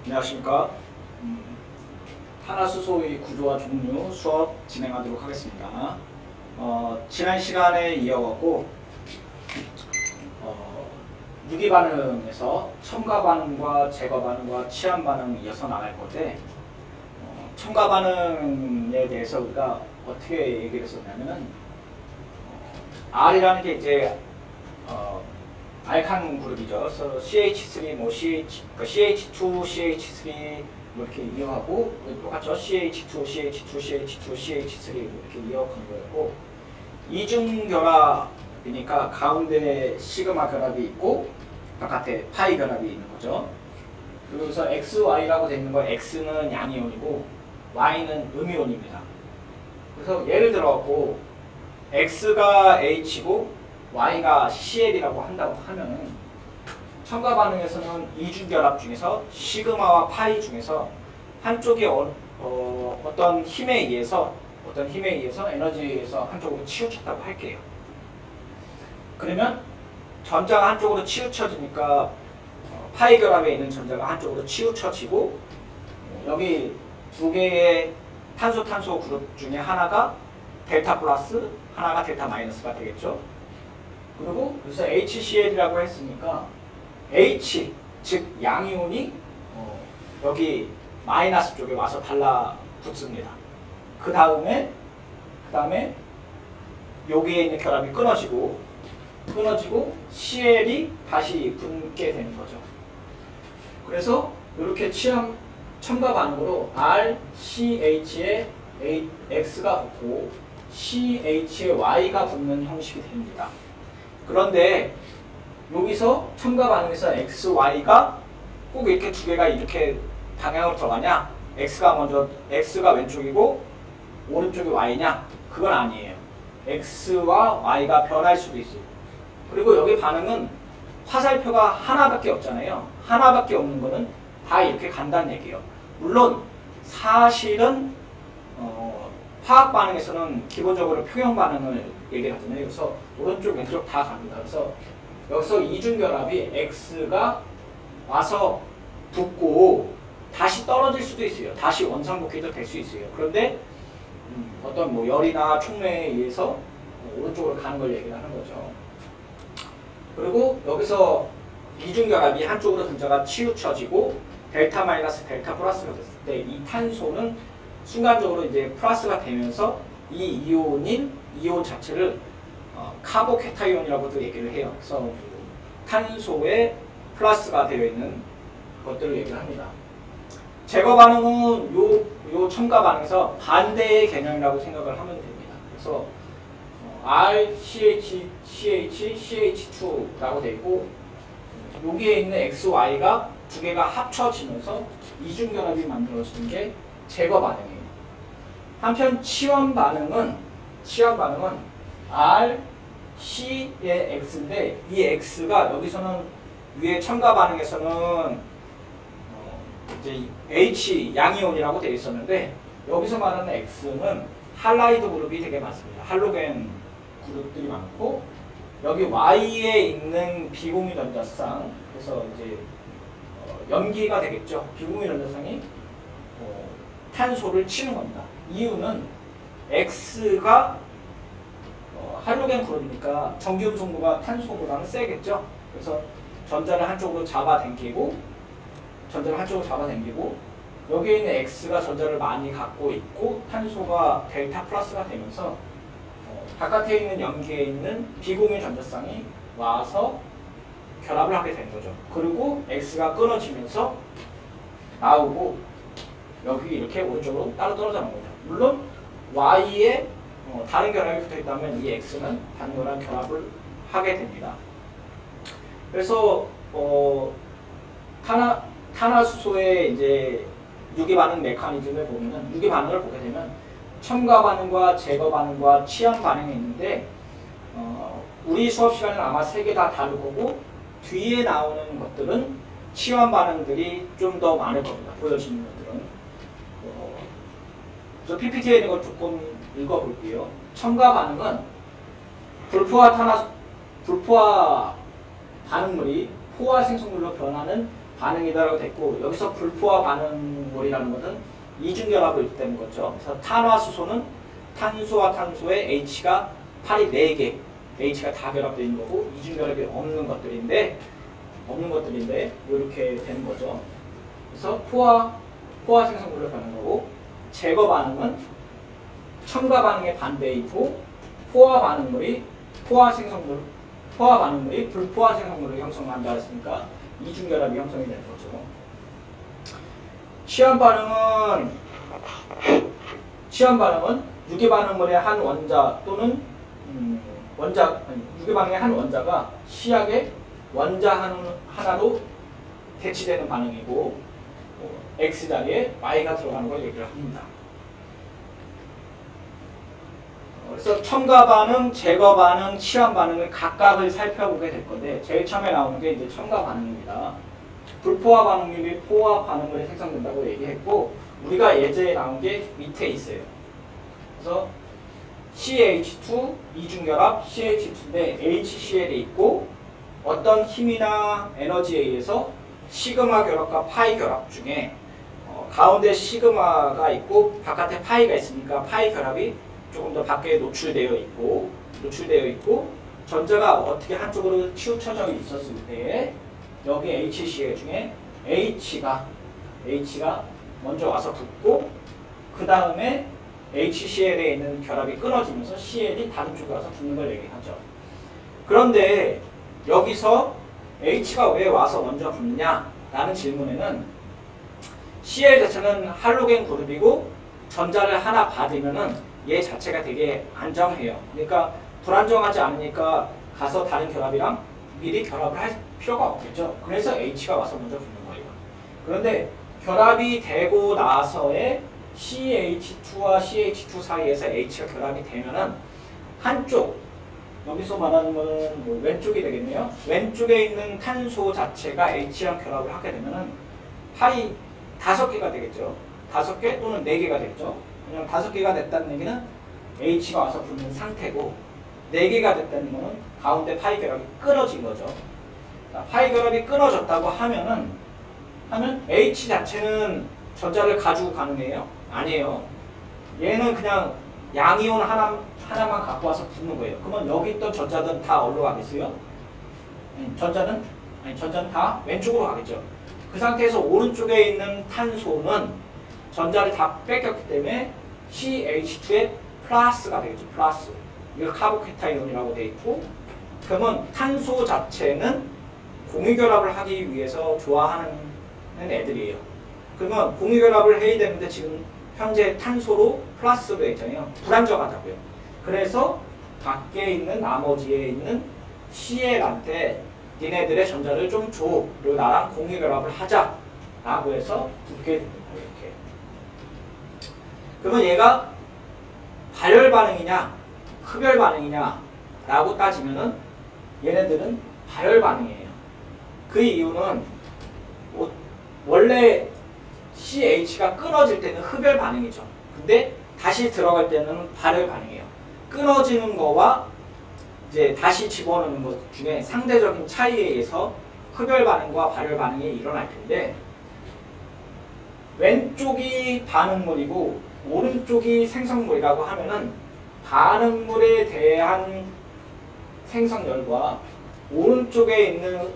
안녕하십니까. 탄화수소의 구조와 종류 수업 진행하도록 하겠습니다. 지난 시간에 이어갖고 유기 반응에서 첨가 반응과 제거 반응과 치환 반응 이어서 나갈 건데 첨가 반응에 대해서 우리가 어떻게 얘기를 했었냐면은 R이라는 게 이제 알칸 그룹이죠. 그래서 CH3, 뭐 CH2, CH3 이렇게 이어하고 똑같죠. CH2, CH2, CH2, CH3 이렇게 이어가는 거였고 이중 결합이니까 가운데 시그마 결합이 있고 바깥에 파이 결합이 있는 거죠. 그래서 XY라고 되어 있는 거 X는 양이온이고 Y는 음이온입니다. 그래서 예를 들어갖고 X가 H고 Y가 CL이라고 한다고 하면은 첨가 반응에서는 이중결합 중에서 시그마와 파이 중에서 한쪽이 어떤 힘에 의해서 에너지에 의해서 한쪽으로 치우쳤다고 할게요. 그러면 전자가 한쪽으로 치우쳐지니까 파이 결합에 있는 전자가 한쪽으로 치우쳐지고 여기 두 개의 탄소 그룹 중에 하나가 델타 플러스 하나가 델타 마이너스가 되겠죠. 그리고 여기서 HCl이라고 했으니까 H, 즉 양이온이 여기 마이너스 쪽에 와서 달라붙습니다. 그 다음에 여기에 있는 결합이 끊어지고 Cl이 다시 붙게 되는 거죠. 그래서 이렇게 첨가 반응으로 R, CH에 X가 붙고 CH에 Y가 붙는 형식이 됩니다. 그런데 여기서 첨가 반응에서 X, Y가 꼭 이렇게 두 개가 이렇게 방향으로 들어가냐? X가 왼쪽이고 오른쪽이 Y냐? 그건 아니에요. X와 Y가 변할 수도 있어요. 그리고 여기 반응은 화살표가 하나밖에 없잖아요. 하나밖에 없는 거는 다 이렇게 간다는 얘기예요. 물론 사실은 화학 반응에서는 기본적으로 평형 반응을 얘기를 하잖아요. 그래서 오른쪽 왼쪽 다 갑니다. 그래서 여기서 이중결합이 X가 와서 붙고 다시 떨어질 수도 있어요. 다시 원상복귀도 될 수 있어요. 그런데 어떤 뭐 열이나 촉매에 의해서 오른쪽으로 가는 걸 얘기를 하는 거죠. 그리고 여기서 이중결합이 한쪽으로 전자가 치우쳐지고 델타 마이너스 델타 플러스가 됐을 때 이 탄소는 순간적으로 이제 플러스가 되면서 이 이온 자체를 카보케타이온이라고도 얘기를 해요. 그래서 탄소에 플러스가 되어 있는 것들을 얘기를 합니다. 제거 반응은 요 첨가 반응에서 반대의 개념이라고 생각을 하면 됩니다. 그래서 R, CH, CH2라고 되어 있고 여기에 있는 X, Y가 두 개가 합쳐지면서 이중결합이 만들어지는 게 제거 반응이에요. 한편 치환 반응은 R, C의 X인데 이 X가 여기서는 위에 첨가 반응에서는 이제 H 양이온이라고 되어 있었는데 여기서 말하는 X는 할라이드 그룹이 되게 많습니다. 할로겐 그룹들이 많고 여기 Y에 있는 비공유 전자쌍 그래서 이제 염기가 되겠죠. 비공유 전자쌍이 탄소를 치는 겁니다. 이유는 X가 할로겐 그룹이니까 전기음 성도가 탄소보다는 세겠죠. 그래서 전자를 한쪽으로 잡아당기고 여기에 있는 X가 전자를 많이 갖고 있고 탄소가 델타 플러스가 되면서 바깥에 있는 염기에 있는 비공유 전자쌍이 와서 결합을 하게 되는 거죠. 그리고 X가 끊어지면서 나오고 여기 이렇게 오른쪽으로 따로 떨어져 나온 거죠. 물론 Y에 다른 결합이 붙어 있다면 이 X는 다른 거랑 결합을 하게 됩니다. 그래서 탄화수소의 이제 유기 반응 메커니즘을 보면은 유기 반응을 보게 되면 첨가 반응과 제거 반응과 치환 반응이 있는데 우리 수업 시간은 아마 3개 다 다를 거고 뒤에 나오는 것들은 치환 반응들이 좀 더 많을 겁니다. 보여지는 것들은. 그래서 PPT에 있는 걸 조금 읽어볼게요. 첨가 반응은 불포화 반응물이 포화 생성물로 변하는 반응이다라고 됐고 여기서 불포화 반응물이라는 것은 이중결합을 있다는 거죠. 그래서 탄화수소는 탄소와 탄소에 H가 팔이 4개, H가 다 결합되어 있는 거고 이중결합이 없는 것들인데 이렇게 되는 거죠. 그래서 포화 생성물을 가는 거고 제거 반응은 첨가 반응의 반대이고 포화 반응물이 불포화 생성물을 형성한다 했으니까 이중결합이 형성이 되는 거죠. 취한 반응은 유기 반응물의 한 원자 또는 유기 반응의 한 원자가 시약의 원자 하나로 대치되는 반응이고 X 자리에 Y가 들어가는 걸 얘기를 합니다. 그래서 첨가 반응, 제거 반응, 취한 반응을 각각을 살펴보게 될 건데 제일 처음에 나오는 게 이제 첨가 반응입니다. 불포화 반응률이 포화 반응물이 생성된다고 얘기했고 우리가 예제에 나온 게 밑에 있어요. 그래서 CH2 이중결합 CH2인데 HCl이 있고 어떤 힘이나 에너지에 의해서 시그마 결합과 파이 결합 중에 가운데 시그마가 있고 바깥에 파이가 있으니까 파이 결합이 조금 더 밖에 노출되어 있고 전자가 어떻게 한쪽으로 치우쳐져 있었을 때 여기 HCl 중에 H가 먼저 와서 붙고 그 다음에 HCl에 있는 결합이 끊어지면서 Cl이 다른 쪽에 와서 붙는 걸 얘기하죠. 그런데 여기서 H가 왜 와서 먼저 붙느냐 라는 질문에는 Cl 자체는 할로겐 그룹이고 전자를 하나 받으면은 얘 자체가 되게 안정해요. 그러니까 불안정하지 않으니까 가서 다른 결합이랑 미리 결합을 할 필요가 없겠죠. 그래서 H가 와서 먼저 붙는 거예요. 그런데 결합이 되고 나서의 CH2와 CH2 사이에서 H가 결합이 되면은 한쪽 여기서 말하는 거는 뭐 왼쪽이 되겠네요. 왼쪽에 있는 탄소 자체가 H랑 결합을 하게 되면은 팔이 5개가 되겠죠. 5개 또는 4개가 되겠죠. 왜냐면 5개가 됐다는 얘기는 H가 와서 붙는 상태고 4개가 됐다는 거는 가운데 파이 결합이 끊어진 거죠. 파이 결합이 끊어졌다고 하면 H 자체는 전자를 가지고 가는 애예요? 아니에요. 얘는 그냥 양이온 하나만 갖고 와서 붙는 거예요. 그러면 여기 있던 전자들은 다 어디로 가겠어요? 전자는 다 왼쪽으로 가겠죠. 그 상태에서 오른쪽에 있는 탄소는 전자를 다 뺏겼기 때문에 CH2의 플러스가 되겠죠. 플러스. 이거 카보케타이온이라고 되어 있고 그러면 탄소 자체는 공유결합을 하기 위해서 좋아하는 애들이에요. 그러면 공유결합을 해야 되는데 지금 현재 탄소로 플러스로 되어 있잖아요. 불안정하다고요. 그래서 밖에 있는 나머지에 있는 Cl한테 니네들의 전자를 좀 줘. 그리고 나랑 공유결합을 하자. 라고 해서 붙게 됩니다. 이렇게. 그러면 얘가 발열 반응이냐 흡열 반응이냐 라고 따지면은 얘네들은 발열 반응이에요. 그 이유는 원래 CH가 끊어질 때는 흡열 반응이죠. 근데 다시 들어갈 때는 발열 반응이에요. 끊어지는 거와 이제 다시 집어넣는 것 중에 상대적인 차이에 의해서 흡열 반응과 발열 반응이 일어날 텐데 왼쪽이 반응물이고 오른쪽이 생성물이라고 하면은 반응물에 대한 생성열과 오른쪽에 있는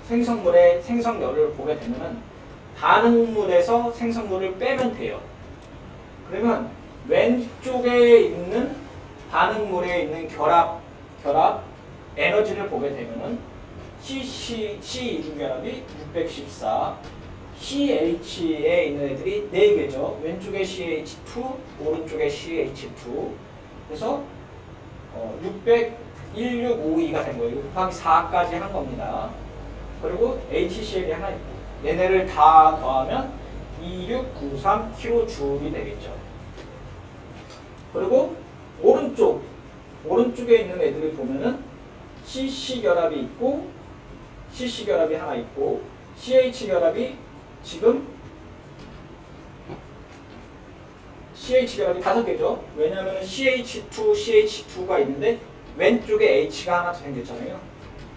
생성물의 생성열을 보게 되면은 반응물에서 생성물을 빼면 돼요. 그러면 왼쪽에 있는 반응물에 있는 결합 에너지를 보게 되면은 C 이중결합이 614, CH에 있는 애들이 4개죠. 왼쪽에 CH2, 오른쪽에 CH2. 그래서 1652가 된 거예요. 곱하기 4까지 한 겁니다. 그리고 HCl이 하나 있고 얘네를 다 더하면 2693 kJ이 되겠죠. 그리고 오른쪽에 있는 애들을 보면은 CC 결합이 있고 CC 결합이 하나 있고 CH 결합이 지금 CH 결합이 5개죠. 왜냐하면 CH2, CH2가 있는데 왼쪽에 H가 하나 더 생겼잖아요.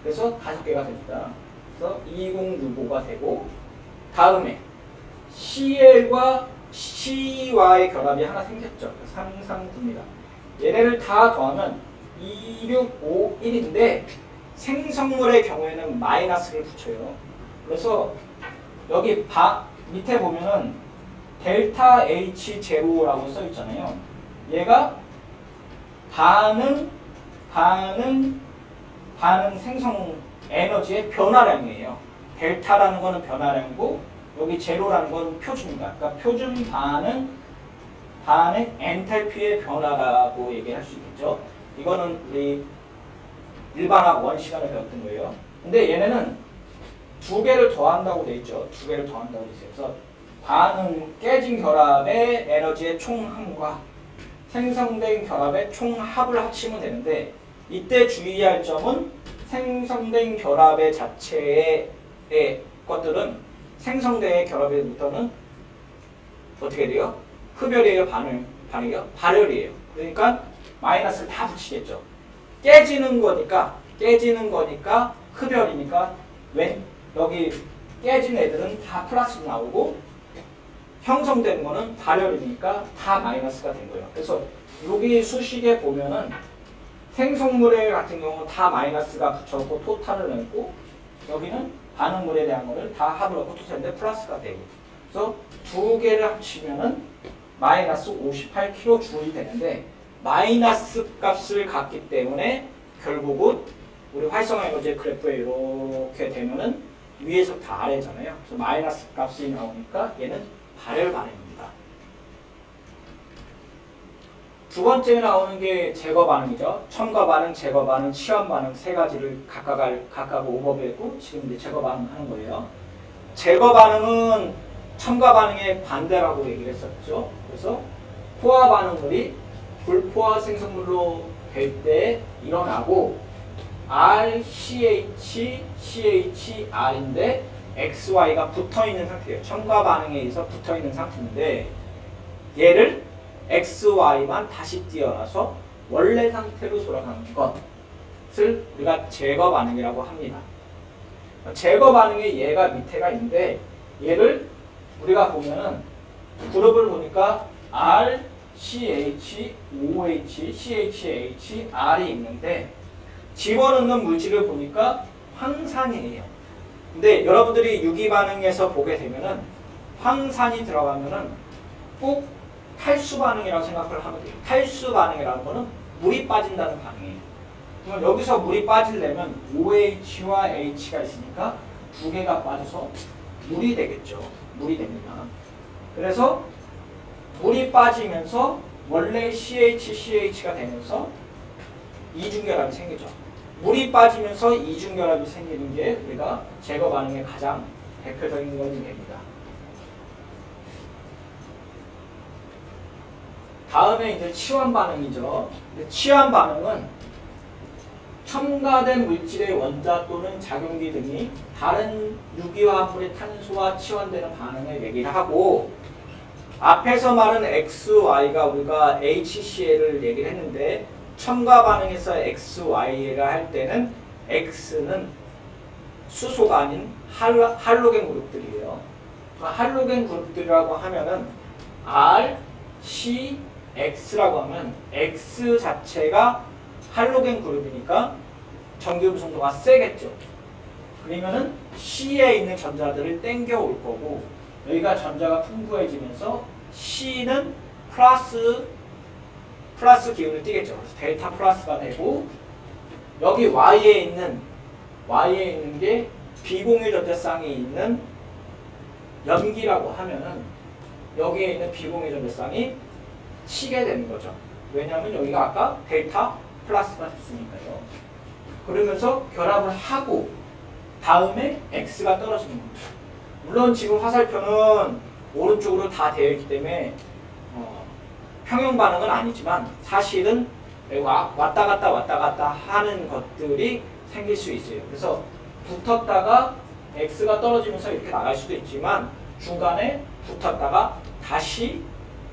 그래서 5개가 됩니다. 그래서 2065가 되고 다음에 CL과 C와의 결합이 하나 생겼죠. 상상됩니다. 얘네를 다 더하면 2651인데 생성물의 경우에는 마이너스를 붙여요. 그래서 여기 밑에 보면은 델타 H0라고 써 있잖아요. 얘가 반응 생성 에너지의 변화량이에요. 델타라는 거는 변화량이고 여기 제로라는 건 표준이다. 그러니까 표준 반응 엔탈피의 변화라고 얘기할 수 있겠죠. 이거는 우리 일반학 1시간에 배웠던 거예요. 근데 얘네는 두 개를 더한다고 돼 있죠. 두 개를 더한다고 돼 있어요. 그래서 반응 깨진 결합의 에너지의 총함과 생성된 결합의 총합을 합치면 되는데 이때 주의할 점은 생성된 결합의 자체의 것들은 생성된 결합에부터는 어떻게 돼요? 흡열이에요? 반응이요? 발열이에요. 그러니까 마이너스를 다 붙이겠죠. 깨지는 거니까 흡열이니까 여기 깨진 애들은 다 플러스로 나오고 형성되는 거는 발열이니까 다 마이너스가 된 거예요. 그래서 여기 수식에 보면은 생성물에 같은 경우 다 마이너스가 붙여서 토탈을 냈고 여기는 반응물에 대한 거를 다 합을 넣고 토탈인데 플러스가 되고 그래서 두 개를 합치면은 마이너스 58kJ이 되는데 마이너스 값을 갖기 때문에 결국은 우리 활성화 에너지의 그래프에 이렇게 되면은 위에서 다 아래잖아요. 그래서 마이너스 값이 나오니까 얘는 발열 반응입니다. 두 번째 나오는 게 제거 반응이죠. 첨가 반응, 제거 반응, 치환 반응 세 가지를 각각 오버뷰했고 지금 이제 제거 반응하는 거예요. 제거 반응은 첨가 반응의 반대라고 얘기를 했었죠. 그래서 포화 반응물이 불포화 생성물로 될 때 일어나고 RCHCHR인데 XY가 붙어있는 상태예요. 첨가 반응에 의해서 붙어있는 상태인데 얘를 XY만 다시 띄어나서 원래 상태로 돌아가는 것을 우리가 제거 반응이라고 합니다. 제거 반응에 얘가 밑에가 있는데 얘를 우리가 보면은 그룹을 보니까 R, CH, OH, CHH, R이 있는데 집어넣는 물질을 보니까 황산이에요. 근데 여러분들이 유기 반응에서 보게 되면은 황산이 들어가면은 꼭 탈수 반응이라고 생각을 하면 돼요. 탈수 반응이라는 거는 물이 빠진다는 반응이에요. 그럼 여기서 물이 빠지려면 OH와 H가 있으니까 두 개가 빠져서 물이 되겠죠. 물이 됩니다. 그래서 물이 빠지면서 원래 CHCH가 되면서 이중결합이 생기죠. 물이 빠지면서 이중결합이 생기는 게 우리가 제거 반응의 가장 대표적인 것이 됩니다. 다음에 이제 치환 반응이죠. 치환 반응은 첨가된 물질의 원자 또는 작용기 등이 다른 유기화합물의 탄소와 치환되는 반응을 얘기를 하고 앞에서 말한 XY가 우리가 HCl을 얘기를 했는데 첨가 반응에서 XY를 할 때는 X는 수소가 아닌 할로겐 그룹들이에요. 할로겐 그룹들이라고 하면은 R, C, X라고 하면 X 자체가 할로겐 그룹이니까 전기 음성도가 세겠죠. 그러면은 C에 있는 전자들을 땡겨 올 거고 여기가 전자가 풍부해지면서 C는 플러스 기운을 띠겠죠. 그래서 델타 플러스가 되고 여기 Y에 있는 게 비공유 전자쌍이 있는 염기라고 하면은 여기에 있는 비공유 전자쌍이 치게 되는 거죠. 왜냐하면 여기가 아까 델타 플러스가 됐으니까요. 그러면서 결합을 하고 다음에 X가 떨어지는 겁니다. 물론 지금 화살표는 오른쪽으로 다 되어 있기 때문에 평형 반응은 아니지만 사실은 왔다 갔다 하는 것들이 생길 수 있어요. 그래서 붙었다가 X가 떨어지면서 이렇게 나갈 수도 있지만 중간에 붙었다가 다시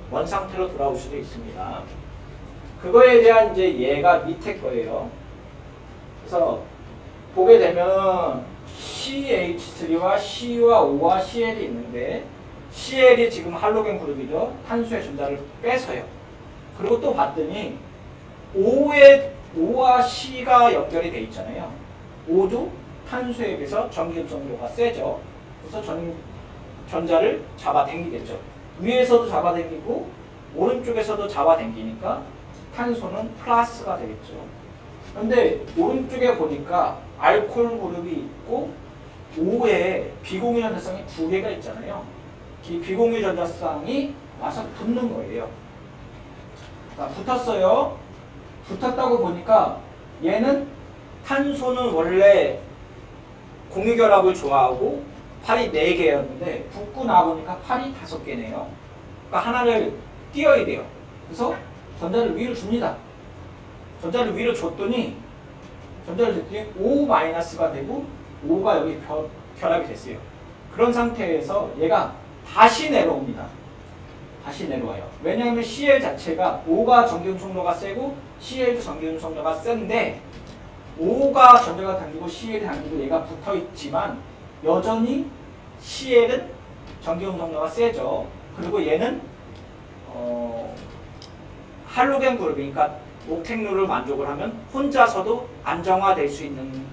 원상태로 돌아올 수도 있습니다. 그거에 대한 이제 얘가 밑에 거예요. 그래서 보게 되면 CH3와 C와 O와 Cl이 있는데 Cl이 지금 할로겐 그룹이죠. 탄소의 전자를 빼서요. 그리고 또 봤더니 O와 C가 연결이 돼 있잖아요. O도 탄소에 비해서 전기흡성도가 세죠. 그래서 전자를 잡아당기겠죠. 위에서도 잡아당기고 오른쪽에서도 잡아당기니까 탄소는 플러스가 되겠죠. 그런데 오른쪽에 보니까 알코올 그룹이 있고 O에 비공유 전자쌍이 두 개가 있잖아요. 이 비공유 전자쌍이 와서 붙는 거예요. 자, 붙었어요. 붙었다고 보니까 얘는 탄소는 원래 공유결합을 좋아하고 팔이 4개였는데 붙고 나보니까 팔이 5개네요. 그러니까 하나를 띄어야 돼요. 그래서 전자를 위로 줍니다. 전자를 위로 줬더니 전자를 줬더니 O-가 되고 O가 여기 결합이 됐어요. 그런 상태에서 얘가 다시 내려옵니다. 다시 내려와요. 왜냐하면 Cl 자체가 O가 전기음성도가 세고 Cl도 전기음성도가 센데 O가 전자가 당기고 Cl이 당기고 얘가 붙어있지만 여전히 Cl은 전기음성도가 세죠. 그리고 얘는 할로겐 그룹이니까 옥택률을 만족을 하면 혼자서도 안정화될 수 있는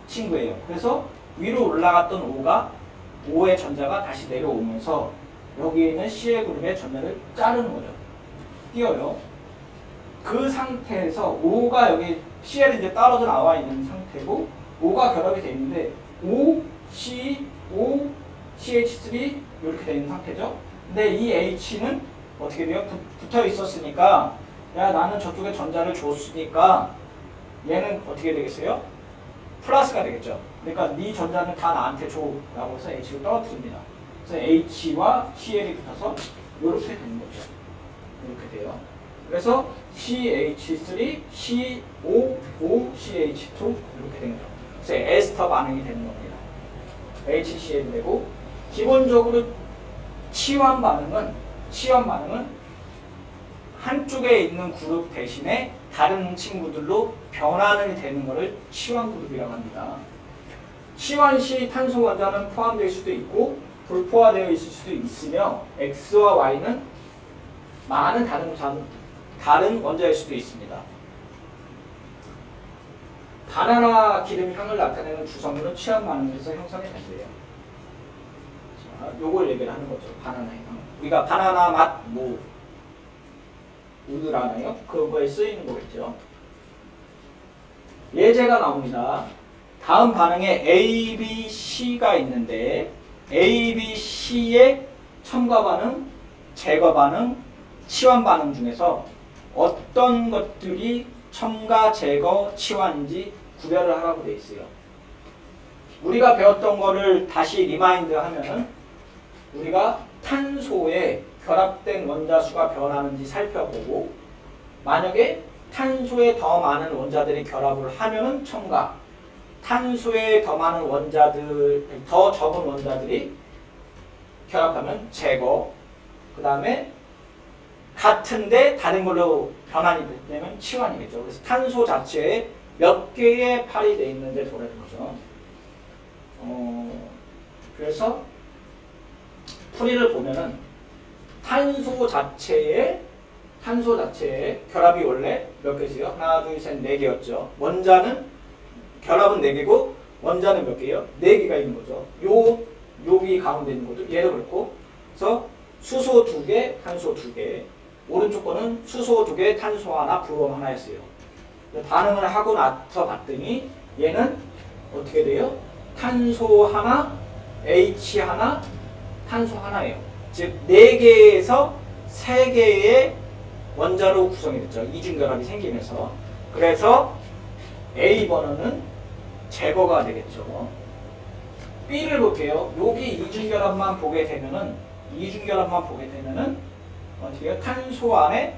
친구예요. 그래서 위로 올라갔던 O의 전자가 다시 내려오면서 여기에 있는 Cl 그룹의 전자를 자르는 거죠. 띄어요. 그 상태에서 O가 여기 Cl이 이제 떨어져 나와 있는 상태고 O가 결합이 되어 있는데 O, C, O, CH3 이렇게 되어 있는 상태죠. 근데 이 H는 어떻게 돼요? 붙어 있었으니까 야 나는 저쪽에 전자를 줬으니까 얘는 어떻게 되겠어요? 플러스가 되겠죠. 그러니까 네 전자는 다 나한테 줘 라고 해서 H를 떨어뜨립니다. 그래서 H와 Cl이 붙어서 이렇게 되는 거죠. 이렇게 돼요. 그래서 CH3, CO, OCH2 이렇게 되는 거죠. 그래서 에스터 반응이 되는 겁니다. HCl 되고 기본적으로 치환 반응은 한쪽에 있는 그룹 대신에 다른 친구들로 변환이 되는 것을 치환 그룹이라고 합니다. 치환 시 탄소 원자는 포함될 수도 있고 불포화되어 있을 수도 있으며 X와 Y는 많은 다른 원자일 수도 있습니다. 바나나 기름 향을 나타내는 주성분은 치환 반응에서 형성이 된대요. 자, 요걸 얘기를 하는 거죠. 바나나 향. 우리가 바나나 맛 우유라나요? 그거에 쓰이는 거겠죠. 예제가 나옵니다. 다음 반응에 A, B, C가 있는데 A, B, C의 첨가 반응, 제거 반응, 치환 반응 중에서 어떤 것들이 첨가, 제거, 치환인지 구별을 하라고 되어 있어요. 우리가 배웠던 거를 다시 리마인드 하면은 우리가 탄소에 결합된 원자 수가 변하는지 살펴보고 만약에 탄소에 더 많은 원자들이 결합을 하면은 첨가, 탄소에 더 많은 더 적은 원자들이 결합하면 제거, 그 다음에 같은데 다른 걸로 변환이 되면 치환이겠죠. 그래서 탄소 자체에 몇 개의 팔이 되어 있는데 보라는 거죠. 그래서 풀이를 보면은 탄소 자체에 결합이 원래 몇 개지요? 하나, 둘, 셋, 4개였죠. 결합은 4개고 원자는 몇 개예요? 4개가 있는 거죠. 여기 가운데 있는 것도 얘도 그렇고. 그래서 수소 2개, 탄소 2개. 오른쪽 거는 수소 2개, 탄소 하나, 브롬 하나였어요. 반응을 하고 나서 봤더니 얘는 어떻게 돼요? 탄소 하나, H 하나, 탄소 하나예요. 즉 4개에서 3개의 원자로 구성이 됐죠. 이중결합이 생기면서. 그래서 A 번호는 제거가 되겠죠. B를 볼게요. 여기 이중결합만 보게 되면은 어떻게 해요? 탄소 안에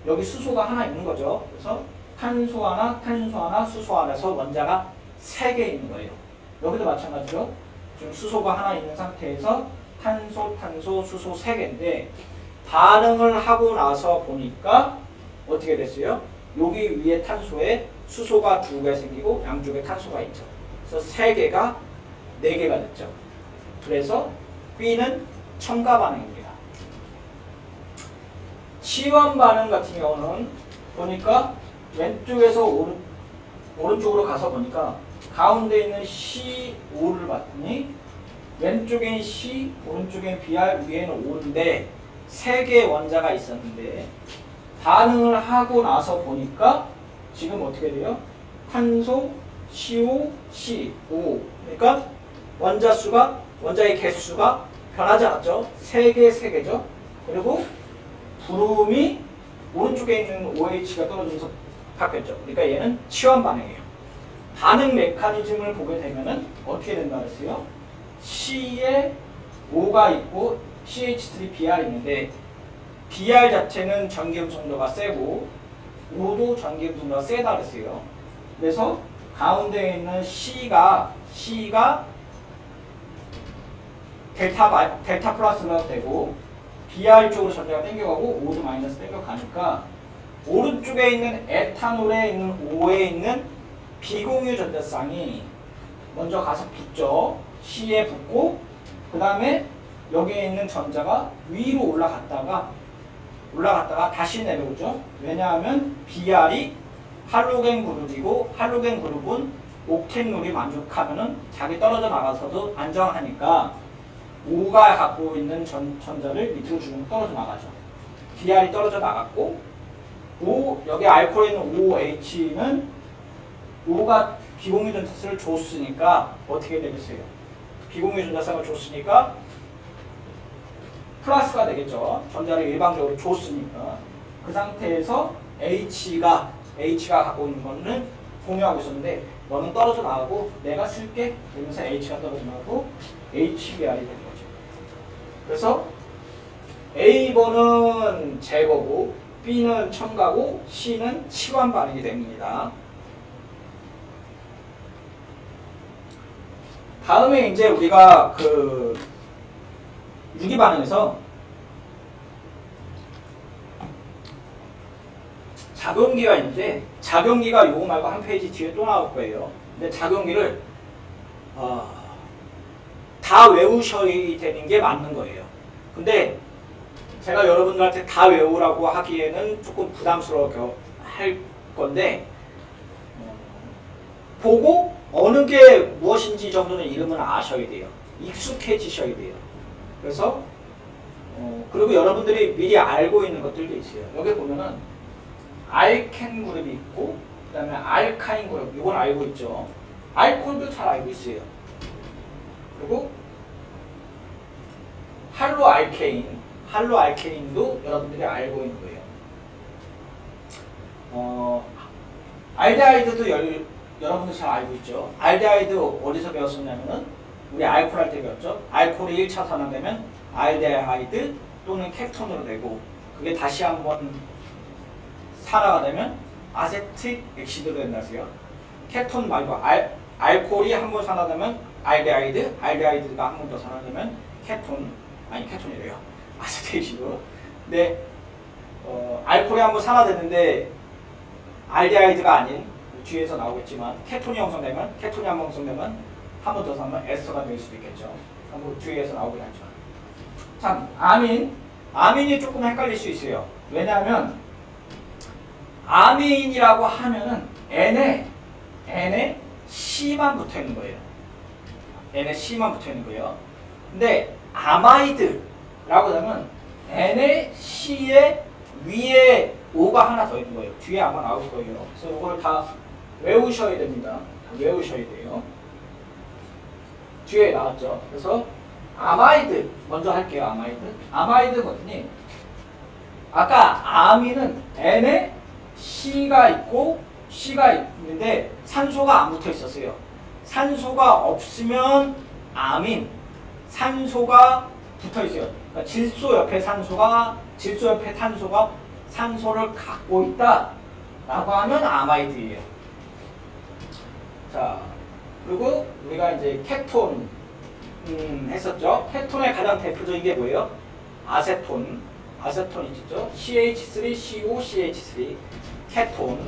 여기 수소가 하나 있는 거죠. 그래서 탄소 하나, 수소 하나에서 원자가 3개 있는 거예요. 여기도 마찬가지로 지금 수소가 하나 있는 상태에서 탄소, 수소 3개인데 반응을 하고 나서 보니까 어떻게 됐어요? 여기 위에 탄소에 수소가 2개 생기고 양쪽에 탄소가 있죠. 그래서 3개가 4개가 됐죠. 그래서 B는 첨가 반응입니다. 치환 반응 같은 경우는 보니까 왼쪽에서 오른쪽으로 가서 보니까 가운데 있는 C5를 봤더니 왼쪽엔 C, 오른쪽엔 BR, 위에는 O인데 3개의 원자가 있었는데 반응을 하고 나서 보니까 지금 어떻게 돼요? 탄소, CO, C5. 그러니까 원자 수가, 원자의 개수가 변하지 않았죠? 3개죠. 그리고 부름이 오른쪽에 있는 OH가 떨어지면서 바뀌었죠. 그러니까 얘는 치환 반응이에요. 반응 메커니즘을 보게 되면은 어떻게 된다 그랬어요? C에 O가 있고 CH3BR 있는데 BR 자체는 전기음성도가 세고 O도 전기음성도가 세다 그랬어요. 그래서 가운데에 있는 C가 델타 플러스가 되고 BR 쪽으로 전자가 땡겨가고 O도 마이너스 땡겨가니까 오른쪽에 있는 에탄올에 있는 O에 있는 비공유 전자쌍이 먼저 가서 붙죠. C에 붙고 그 다음에 여기에 있는 전자가 위로 올라갔다가 다시 내려오죠. 왜냐하면 BR이 할로겐 그룹이고 할로겐 그룹은 옥텐룰이 만족하면은 자기 떨어져 나가서도 안정하니까 O가 갖고 있는 전자를 밑으로 주면 떨어져 나가죠. BR이 떨어져 나갔고 여기 알코올에 있는 OH는 O가 비공유 전자쌍을 줬으니까 어떻게 되겠어요? 비공유 전자쌍을 줬으니까 플러스가 되겠죠. 전자를 일방적으로 줬으니까. 그 상태에서 H가 갖고 있는 거는 공유하고 있었는데 너는 떨어져 나가고 내가 쓸게 그러면서 H가 떨어져 나가고 HBR이 되는 거죠. 그래서 A번은 제거고 B는 첨가고 C는 치환 반응이 됩니다. 다음에 이제 우리가 그 유기 반응에서 작용기가 있는데 작용기가 요거 말고 한 페이지 뒤에 또 나올 거예요. 근데 작용기를 다 외우셔야 되는 게 맞는 거예요. 근데 제가 여러분들한테 다 외우라고 하기에는 조금 부담스러워 할 건데 보고 어느 게 무엇인지 정도는 이름을 아셔야 돼요. 익숙해지셔야 돼요. 그래서 그리고 여러분들이 미리 알고 있는 것들도 있어요. 여기 보면은 알켄 그룹이 있고 그 다음에 알카인 그룹 이건 알고 있죠. 알코올도 잘 알고 있어요. 그리고 할로 알케인도 여러분들이 알고 있는 거예요. 알데하이드도 여러분들 잘 알고 있죠. 알데하이드 어디서 배웠었냐면은 우리 알코올 할 때 배웠죠. 알코올이 1차 산화되면 알데하이드 또는 케톤으로 되고 그게 다시 한번 산화가 되면 아세틱 액시드로 된다고요. 케톤 말고 알코올이 한번 산화되면 알데하이드가 한 번 더 산화되면 케톤이래요. 아세틱 액시드. 근데 알코올이 한번 산화됐는데 알데하이드가 아닌 뒤에서 나오겠지만 케톤이 형성되면 한 번 더 사면 에스터가 될 수도 있겠죠. 한번 뒤에서 나오긴 하죠. 참 아민이 조금 헷갈릴 수 있어요. 왜냐하면 아민이라고 하면은 N에 C만 붙어 있는 거예요. N에 C만 붙어 있는 거예요. 근데 아마이드라고 하면 N에 C에 위에 O가 하나 더 있는 거예요. 뒤에 아마 나올 거예요. 그래서 이걸 다 외우셔야 됩니다. 외우셔야 돼요. 뒤에 나왔죠. 그래서 아마이드 먼저 할게요. 아마이드 뭐니? 아까 아민은 N에 C가 있는데 산소가 안 붙어 있었어요. 산소가 없으면 아민, 산소가 붙어 있어요. 그러니까 질소 옆에 탄소가 산소를 갖고 있다라고 하면 아마이드예요. 자, 그리고 우리가 이제 케톤 했었죠. 케톤의 가장 대표적인 게 뭐예요? 아세톤이 있죠. CH3, CO, CH3, 케톤.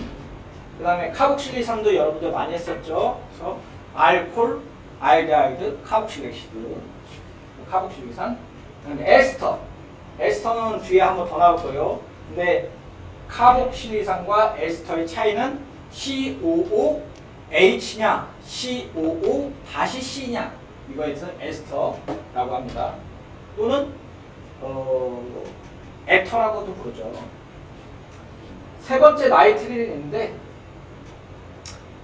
그 다음에 카복실리산도 여러분들 많이 했었죠. 그래서 알콜, 알데하이드, 카복실엑시드, 카복실리산. 그다음에 에스터. 에스터는 뒤에 한번 더 나올 거예요. 근데 카복실리산과 에스터의 차이는 COOH냐, COO-C냐 이거에서 에스터라고 합니다. 또는 에터라고도 부르죠. 세 번째 나이트릴이 있는데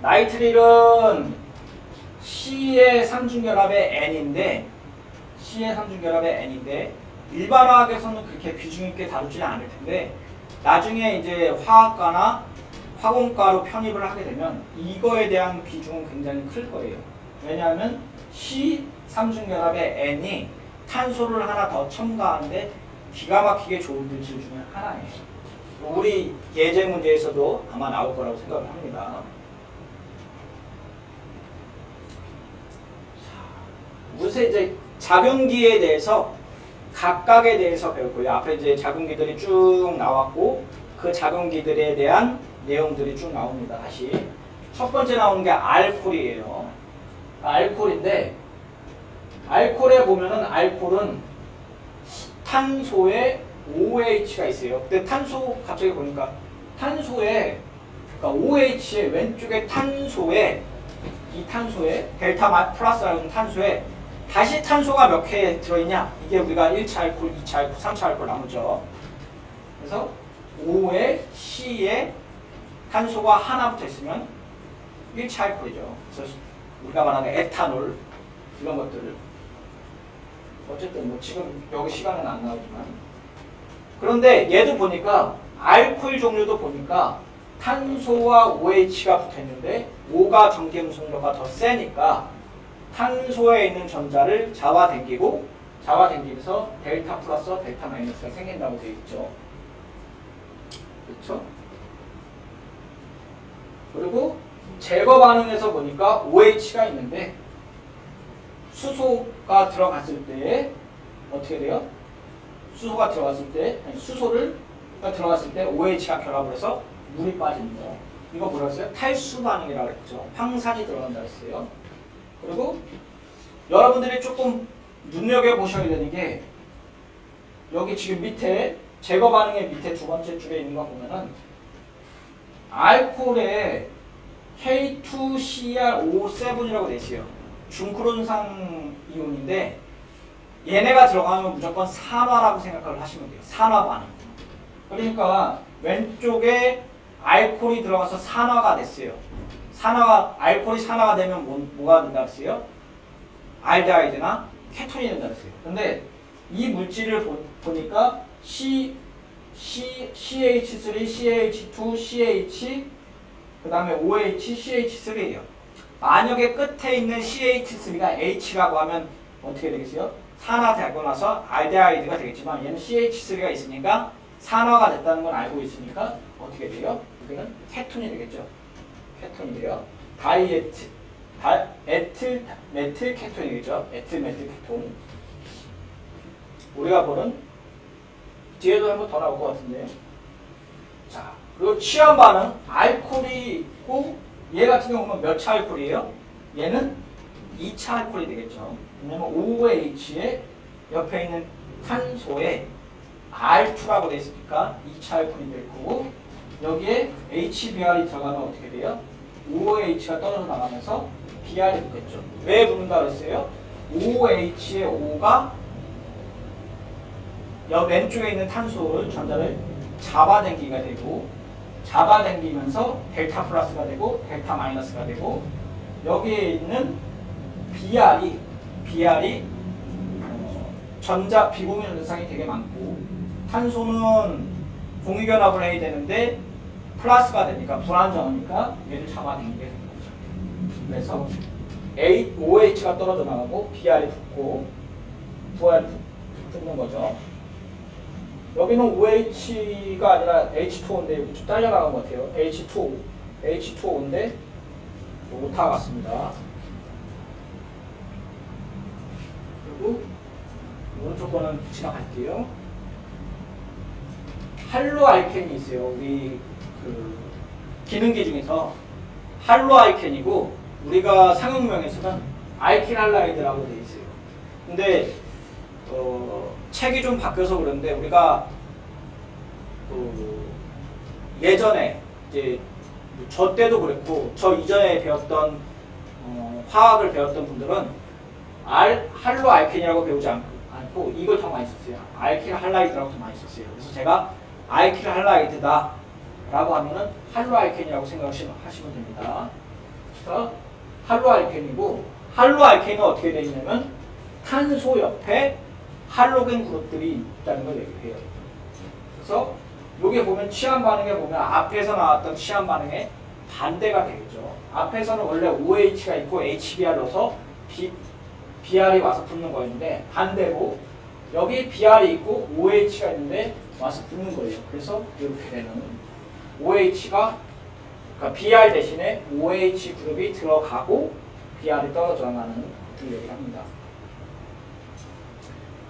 나이트릴은 C의 삼중결합의 N인데 일반화학에서는 그렇게 비중 있게 다루지는 않을 텐데 나중에 이제 화학과나 화공과로 편입을 하게 되면 이거에 대한 비중은 굉장히 클 거예요. 왜냐하면 C 삼중결합의 N이 탄소를 하나 더 첨가하는데 기가 막히게 좋은 물질 중에 하나예요. 우리 예제 문제에서도 아마 나올 거라고 생각을 합니다. 우선 이제 작용기에 대해서 각각에 대해서 배웠고요. 앞에 이제 작용기들이 쭉 나왔고 그 작용기들에 대한 내용들이 쭉 나옵니다. 다시 첫 번째 나오는 게 알코올이에요. 알코올인데 알코올에 보면은 알코올은 탄소에 OH가 있어요. 근데 탄소 갑자기 보니까 탄소에 그러니까 OH의 왼쪽에 탄소에 이 탄소에 델타 플러스라는 탄소에 다시 탄소가 몇 개 들어있냐? 이게 우리가 1차 알코올, 2차 알코올, 3차 알코올 나누죠. 그래서 O에 C에 탄소가 하나 붙어 있으면 1차 알코올이죠. 그래서 우리가 말하는 에탄올 이런 것들을 어쨌든 뭐 지금 여기 시간은 안 나오지만 그런데 얘도 보니까 알코올 종류도 보니까 탄소와 OH가 붙어 있는데 O가 전기음성도가 더 세니까 탄소에 있는 전자를 잡아당기면서 델타 플러스 델타 마이너스가 생긴다고 되어 있죠. 그렇죠? 그리고 제거 반응에서 보니까 OH가 있는데 수소가 들어갔을 때 어떻게 돼요? 수소가 들어갔을 때 들어갔을 때 OH가 결합을 해서 물이 빠집니다. 이거 뭐라고 했어요? 탈수 반응이라고 했죠. 황산이 들어간다고 했어요. 그리고 여러분들이 조금 눈여겨보셔야 되는 게 여기 지금 밑에 제거 반응의 밑에 두 번째 줄에 있는 거 보면은 알코올에 K2CR5,7이라고 되어 있어요. 중크론산 이온인데 얘네가 들어가면 무조건 산화라고 생각을 하시면 돼요. 산화 반응. 그러니까 왼쪽에 알코올이 들어가서 산화가 됐어요. 알코올이 산화가 되면 뭐가 된다 했어요? 알데하이드나 케톤이 된다 했어요. 근데 이 물질을 보니까 CH3, CH2, CH 그 다음에 OH, CH3예요. 만약에 끝에 있는 CH3가 H라고 하면 어떻게 되겠어요? 산화되고 나서 알데하이드가 되겠지만 얘는 CH3가 있으니까 산화가 됐다는 건 알고 있으니까 어떻게 돼요? 여기는 케톤이 되겠죠. 케톤이 돼요. 에틸 메틸 케톤이겠죠. 에틸 메틸 케톤. 우리가 보는 뒤에도 한번 더 나올 것 같은데. 자, 그리고 취한 반응 알코올이 있고 얘 같은 경우는 몇 차 알코올이에요? 얘는 2차 알코올이 되겠죠. 왜냐면 OH의 옆에 있는 탄소에 R2라고 되어 있으니까 2차 알코올이 될 거고 여기에 HBr이 들어가면 어떻게 돼요? OH가 떨어져 나가면서 BR이 붙겠죠. 왜 붙는다 그랬어요? OH의 O가 왼쪽에 있는 탄소를 전자를 잡아당기가 되고 잡아당기면서 델타 플러스가 되고 델타 마이너스가 되고 여기에 있는 BR이 전자 비공유 현상이 되게 많고 탄소는 공유결합을 해야 되는데 플러스가 되니까 불안정하니까 얘를 잡아당기게 되는 거죠. 그래서 OH가 떨어져 나가고 BR이 붙고 VR이 붙는 거죠. 여기는 OH가 아니라 H2O인데 좀 딸려나간 것 같아요. H2O인데 오타 같습니다. 그리고 오른쪽 거는 지나갈게요. 할로알켄이 있어요. 우리 그 기능기 중에서 할로알켄이고 우리가 상용명에서는 알킬 할라이드라고 되어 있어요. 근데 책이 좀 바뀌어서 그런데 우리가 예전에 이제 저 때도 그랬고 저 이전에 배웠던 화학을 배웠던 분들은 할로알켄이라고 배우지 않고 이걸 더 많이 썼어요. 알킬 할라이드라고 더 많이 썼어요. 그래서 제가 알킬 할라이드다 라고 하면은 할로알켄이라고 생각하시면 됩니다. 그래서 할로알켄이고 할로알켄은 어떻게 되어 있냐면 탄소 옆에 할로겐 그룹들이 있다는 걸 얘기해요. 그래서 여기 보면 취한 반응에 보면 앞에서 나왔던 취한 반응에 반대가 되겠죠. 앞에서는 원래 OH가 있고 HBr 넣어서 BR이 와서 붙는 거였는데 반대로 여기 BR이 있고 OH가 있는데 와서 붙는 거예요. 그래서 이렇게 되는 OH가 그러니까 BR 대신에 OH 그룹이 들어가고 BR이 떨어져 나가는 것을 얘기를 합니다.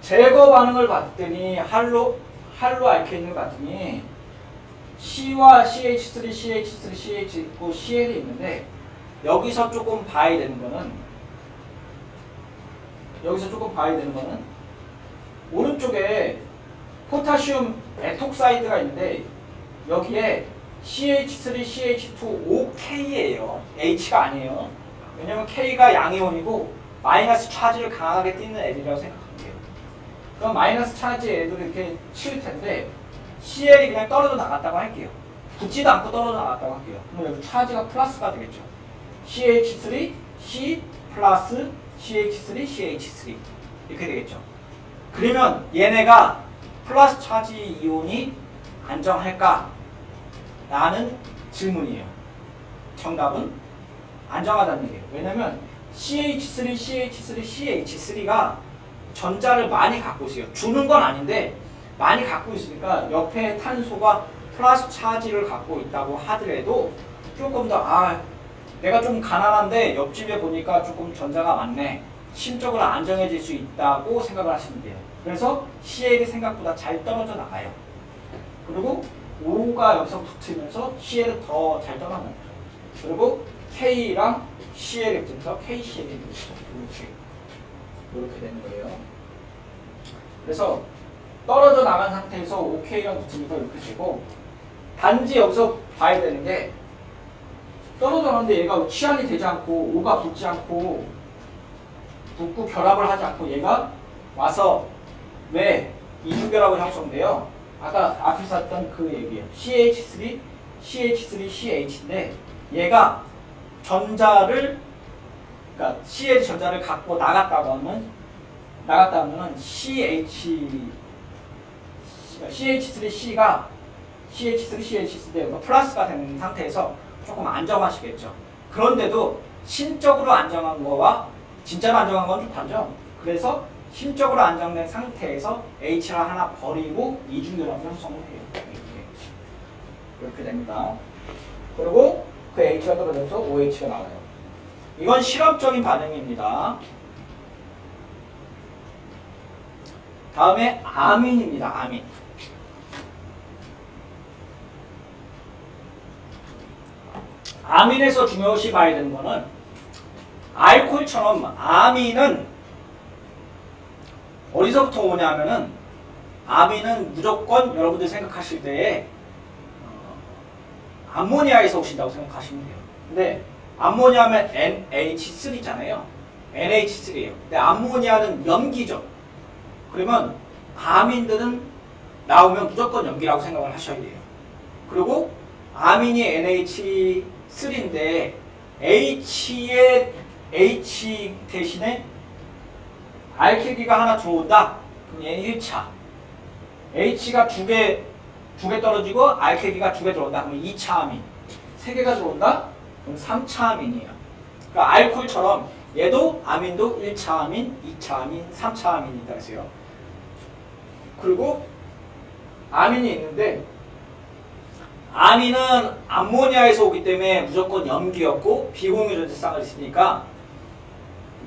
제거 반응을 봤더니 할로알켄을 봤더니 C와 CH3, CH3, CH 있고 CL이 있는데 여기서 조금 봐야 되는 거는 오른쪽에 포타슘 에톡사이드가 있는데 여기에 CH3, CH2, OK예요. H가 아니에요. 왜냐면 K가 양이온이고 마이너스 차지를 강하게 띠는 애들이라고 생각할게요. 그럼 마이너스 차지 애들을 이렇게 치울 텐데 CL이 그냥 떨어져 나갔다고 할게요. 붙지도 않고 떨어져 나갔다고 할게요. 그럼 여기 차지가 플러스가 되겠죠. CH3, C 플러스 CH3, CH3 이렇게 되겠죠. 그러면 얘네가 플러스 차지 이온이 안정할까? 라는 질문이에요. 정답은 안정하다는 얘기예요. 왜냐면 CH3, CH3, CH3가 전자를 많이 갖고 있어요. 주는 건 아닌데 많이 갖고 있으니까 옆에 탄소가 플러스 차지를 갖고 있다고 하더라도 조금 더 내가 좀 가난한데 옆집에 보니까 조금 전자가 많네. 심적으로 안정해질 수 있다고 생각을 하시면 돼요. 그래서 CL이 생각보다 잘 떨어져 나가요. 그리고 O가 여기서 붙으면서 CL은 더 잘 떠나는 거죠. 그리고 K랑 CL이 붙으면서 KCL이 붙죠. 이렇게 되는 거예요. 그래서 떨어져 나간 상태에서 OK랑 붙으면서 이렇게 되고 단지 여기서 봐야 되는 게 떨어져 나갔는데 얘가 취한이 되지 않고 O가 붙지 않고 붙고 결합을 하지 않고 얘가 와서 왜 이중결합을 형성돼요? 아까 앞에서 했던 그 얘기예요. CH3, CH3, CH인데 얘가 전자를 그러니까 CH 전자를 갖고 나갔다고 하면은 CH3C가 CH3CH인데 플러스가 되는 상태에서 조금 안정하시겠죠. 그런데도 심적으로 안정한 거와 진짜로 안정한 건 좀 다르죠. 그래서 심적으로 안정된 상태에서 H를 하나 버리고 이중결합을 형성을 해요. 이렇게 됩니다. 그리고 그 H가 떨어져서 OH가 나와요. 이건 실험적인 반응입니다. 다음에 아민입니다. 아민. 아민에서 중요시 봐야 되는 거는 알코올처럼 아민은 어디서부터 오냐면은 아민은 무조건 여러분들이 생각하실 때에 암모니아에서 오신다고 생각하시면 돼요. 근데 암모니아 하면 NH3잖아요. NH3예요. 근데 암모니아는 염기죠. 그러면 아민들은 나오면 무조건 염기라고 생각을 하셔야 돼요. 그리고 아민이 NH3인데 H 대신에 알킬기가 하나 들어온다? 그럼 얘는 1차. H가 두 개 떨어지고 알킬기가 2개 들어온다? 그럼 2차 아민. 3개가 들어온다? 그럼 3차 아민이에요. 그러니까 알코올처럼 얘도 아민도 1차 아민, 2차 아민, 3차 아민이 있다 했어요. 그리고 아민이 있는데 아민은 암모니아에서 오기 때문에 무조건 염기였고 비공유 전자쌍을 있으니까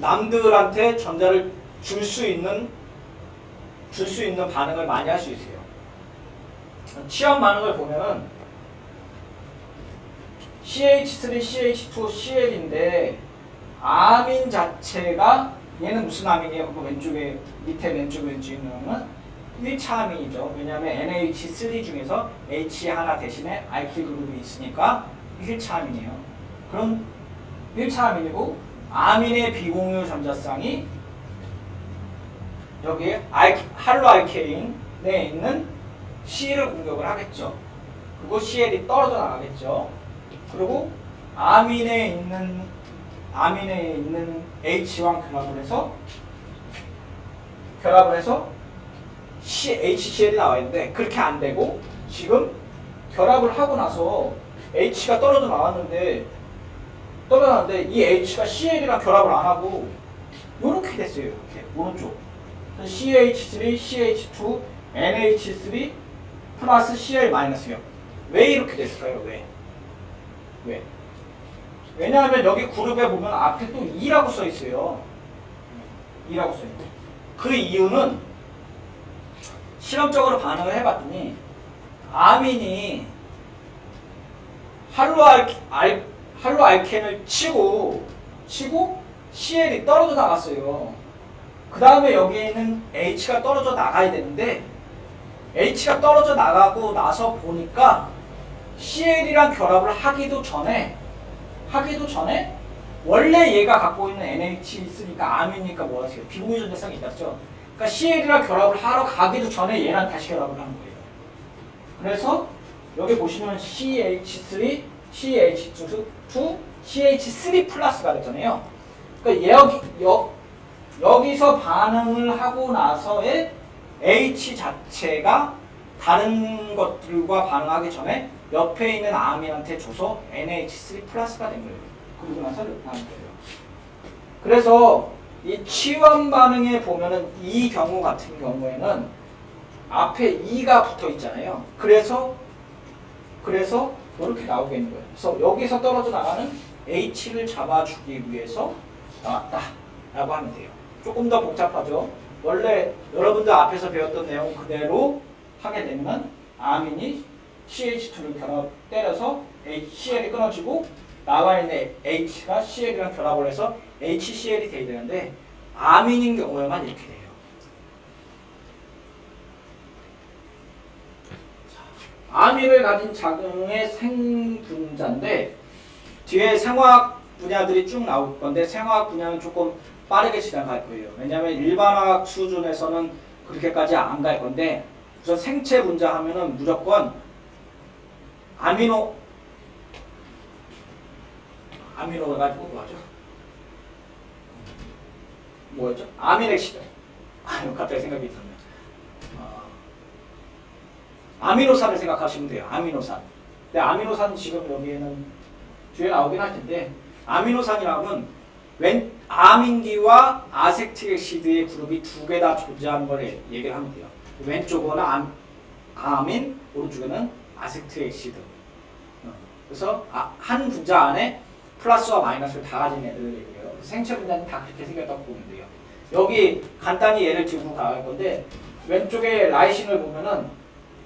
남들한테 전자를 줄 수 있는 반응을 많이 할 수 있어요. 취한 반응을 보면은 CH3, CH2, CL인데 아민 자체가 얘는 무슨 아민이에요? 그 왼쪽에 밑에 왼쪽에 있는 는 1차 아민이죠. 왜냐하면 NH3 중에서 H 하나 대신에 알킬 그룹이 있으니까 1차 아민이에요. 그럼 1차 아민이고 아민의 비공유 전자쌍이 여기에 할로알케인에 있는 C를 공격을 하겠죠. 그리고 CL이 떨어져 나가겠죠. 그리고 아민에 있는 H랑 결합을 해서 HCl이 나와 있는데 그렇게 안 되고 지금 결합을 하고 나서 H가 떨어져 나왔는데 이 H가 CL이랑 결합을 안 하고 이렇게 됐어요. 이렇게 오른쪽 CH3, CH2, NH3 플러스 CL 마이너스요. 왜 이렇게 됐을까요? 왜? 왜냐하면 여기 그룹에 보면 앞에 또 2라고 써 있어요. 2라고 써 있고. 그 이유는 실험적으로 반응을 해봤더니 아민이 할로알켄을 치고 CL이 떨어져 나갔어요. 그 다음에 여기에 있는 H가 떨어져 나가야 되는데 H가 떨어져 나가고 나서 보니까 CL이랑 결합을 하기도 전에 원래 얘가 갖고 있는 NH3니까 아민이니까 뭐라 했어요? 비공유 전자쌍이 있었죠. 그러니까 CL이랑 결합을 하러 가기도 전에 얘랑 다시 결합을 하는 거예요. 그래서 여기 보시면 CH3, CH2, CH3 플러스가 됐잖아요. 그러니까 여기서 반응을 하고 나서의 H 자체가 다른 것들과 반응하기 전에 옆에 있는 아민한테 줘서 NH3 플러스가 된 거예요. 그러고 나서 나온 거예요. 그래서 이 치환 반응에 보면은 이 경우 같은 경우에는 앞에 2가 붙어 있잖아요. 그래서 이렇게 나오게 있는 거예요. 그래서 여기서 떨어져 나가는 H를 잡아주기 위해서 나왔다라고 하면 돼요. 조금 더 복잡하죠. 원래 여러분들 앞에서 배웠던 내용 그대로 하게 되면 아민이 CH2를 때려서 HCl이 끊어지고 나와 있는 H가 CL이랑 결합을 해서 HCl이 돼야 되는데 아민인 경우에만 이렇게 돼요. 아민을 가진 작용의 생분자인데 뒤에 생화학 분야들이 쭉 나올 건데 생화학 분야는 조금 빠르게 지나갈 거예요. 왜냐하면 일반화학 수준에서는 그렇게까지 안 갈 건데 우선 생체 분자 하면은 무조건 아미노 가지고 뭐하죠? 뭐였죠? 아미렉시드. 갑자기 생각이 있었네. 아미노산을 생각하시면 돼요. 아미노산. 근데 아미노산 지금 여기에는 뒤에 나오긴 할 텐데 아미노산이라면 아민기와 아세틱액시드의 그룹이 두 개 다 존재하는 걸 얘기를 하면 돼요. 왼쪽은 아민, 오른쪽에는 아세틱액시드. 그래서 한 분자 안에 플러스와 마이너스를 다 가진 애들을 얘기해요. 생체 분자는 다 그렇게 생겼다고 보면 돼요. 여기 간단히 예를 들고 가갈 건데 왼쪽에 라이신을 보면은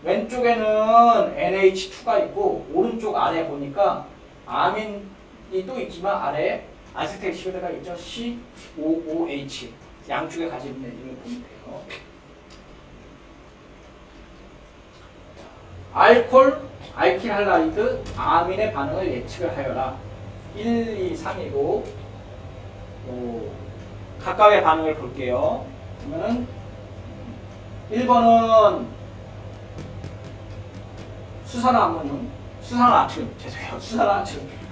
왼쪽에는 NH2가 있고 오른쪽 아래 보니까 아민이 또 있지만 아래에 아세틱액시드가 있죠. COOH 양쪽에 가지고 있는 애들을 보면 돼요. 알킬 할라이드 아민의 반응을 예측을 하여라. 1, 2, 3이고 각각의 반응을 볼게요. 그러면은 1번은 수산화나트륨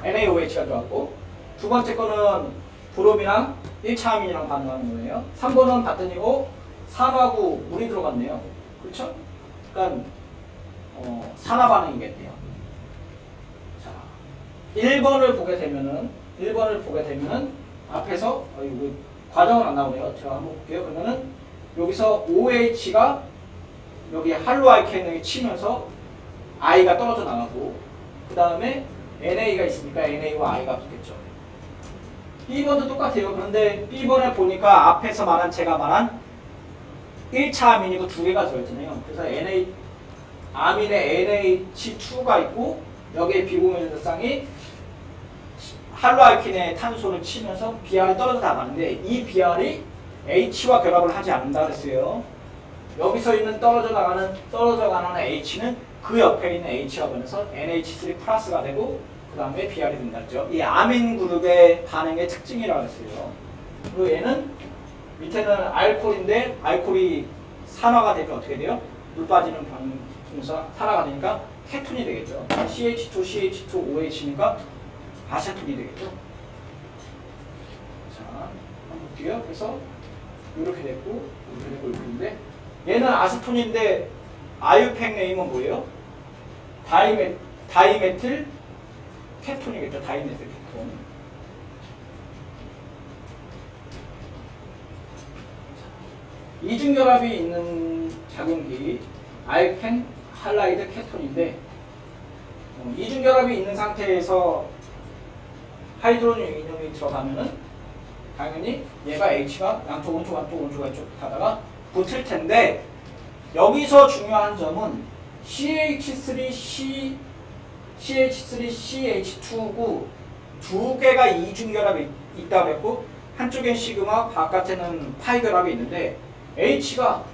NaOH가 들어갔고 두 번째 거는 브롬이랑 1차 아민이랑 반응하는 거예요. 3번은 바튼이고 산화구 물이 들어갔네요. 그렇죠? 그러니까 산화 반응이겠네요. 자, 1번을 보게 되면은 앞에서 이거 과정은 안 나오네요. 제가 한번 볼게요. 그러면은 여기서 OH가 여기 할로알켄을 치면서 I가 떨어져 나가고 그 다음에 NA가 있으니까 NA와 I가 붙겠죠. B번도 똑같아요. 그런데 B번에 보니까 앞에서 제가 말한 1차 아민이고 두 개가 들어있잖아요. 그래서 아민에 NH2가 있고 여기에 비공유 전자쌍이 할로알킨의 탄소를 치면서 BR이 떨어져 나가는데 이 BR이 H와 결합을 하지 않는다 그랬어요. 여기서 있는 떨어져 가는 H는 그 옆에 있는 H가 변해서 NH3 플러스가 되고 그 다음에 BR이 된다 했죠. 이 아민 그룹의 반응의 특징이라고 했어요. 그리고 얘는 밑에는 알코올인데 알코올이 산화가 되면 어떻게 돼요? 물 빠지는 반응에서 산화가 되니까 케톤이 되겠죠. CH2, CH2, OH니까 아세톤이 되겠죠. 자, 한번 볼게요. 그래서 이렇게 됐고 이렇게 되고 이렇게 됐는데 얘는 아세톤인데 아유팽 네임은 뭐예요? 다이메틸 케톤이겠죠. 다이메틸 케톤. 이중결합이 있는 작용기 알켄 할라이드 케톤인데 이중결합이 있는 상태에서 하이드로겐 이온이 들어가면은 당연히 얘가 H가 양쪽 오른쪽 왼쪽 하다가 붙을 텐데 여기서 중요한 점은 CH3CH2고 두 개가 이중결합이 있다고 했고 한쪽엔 시그마 바깥에는 파이 결합이 있는데 H가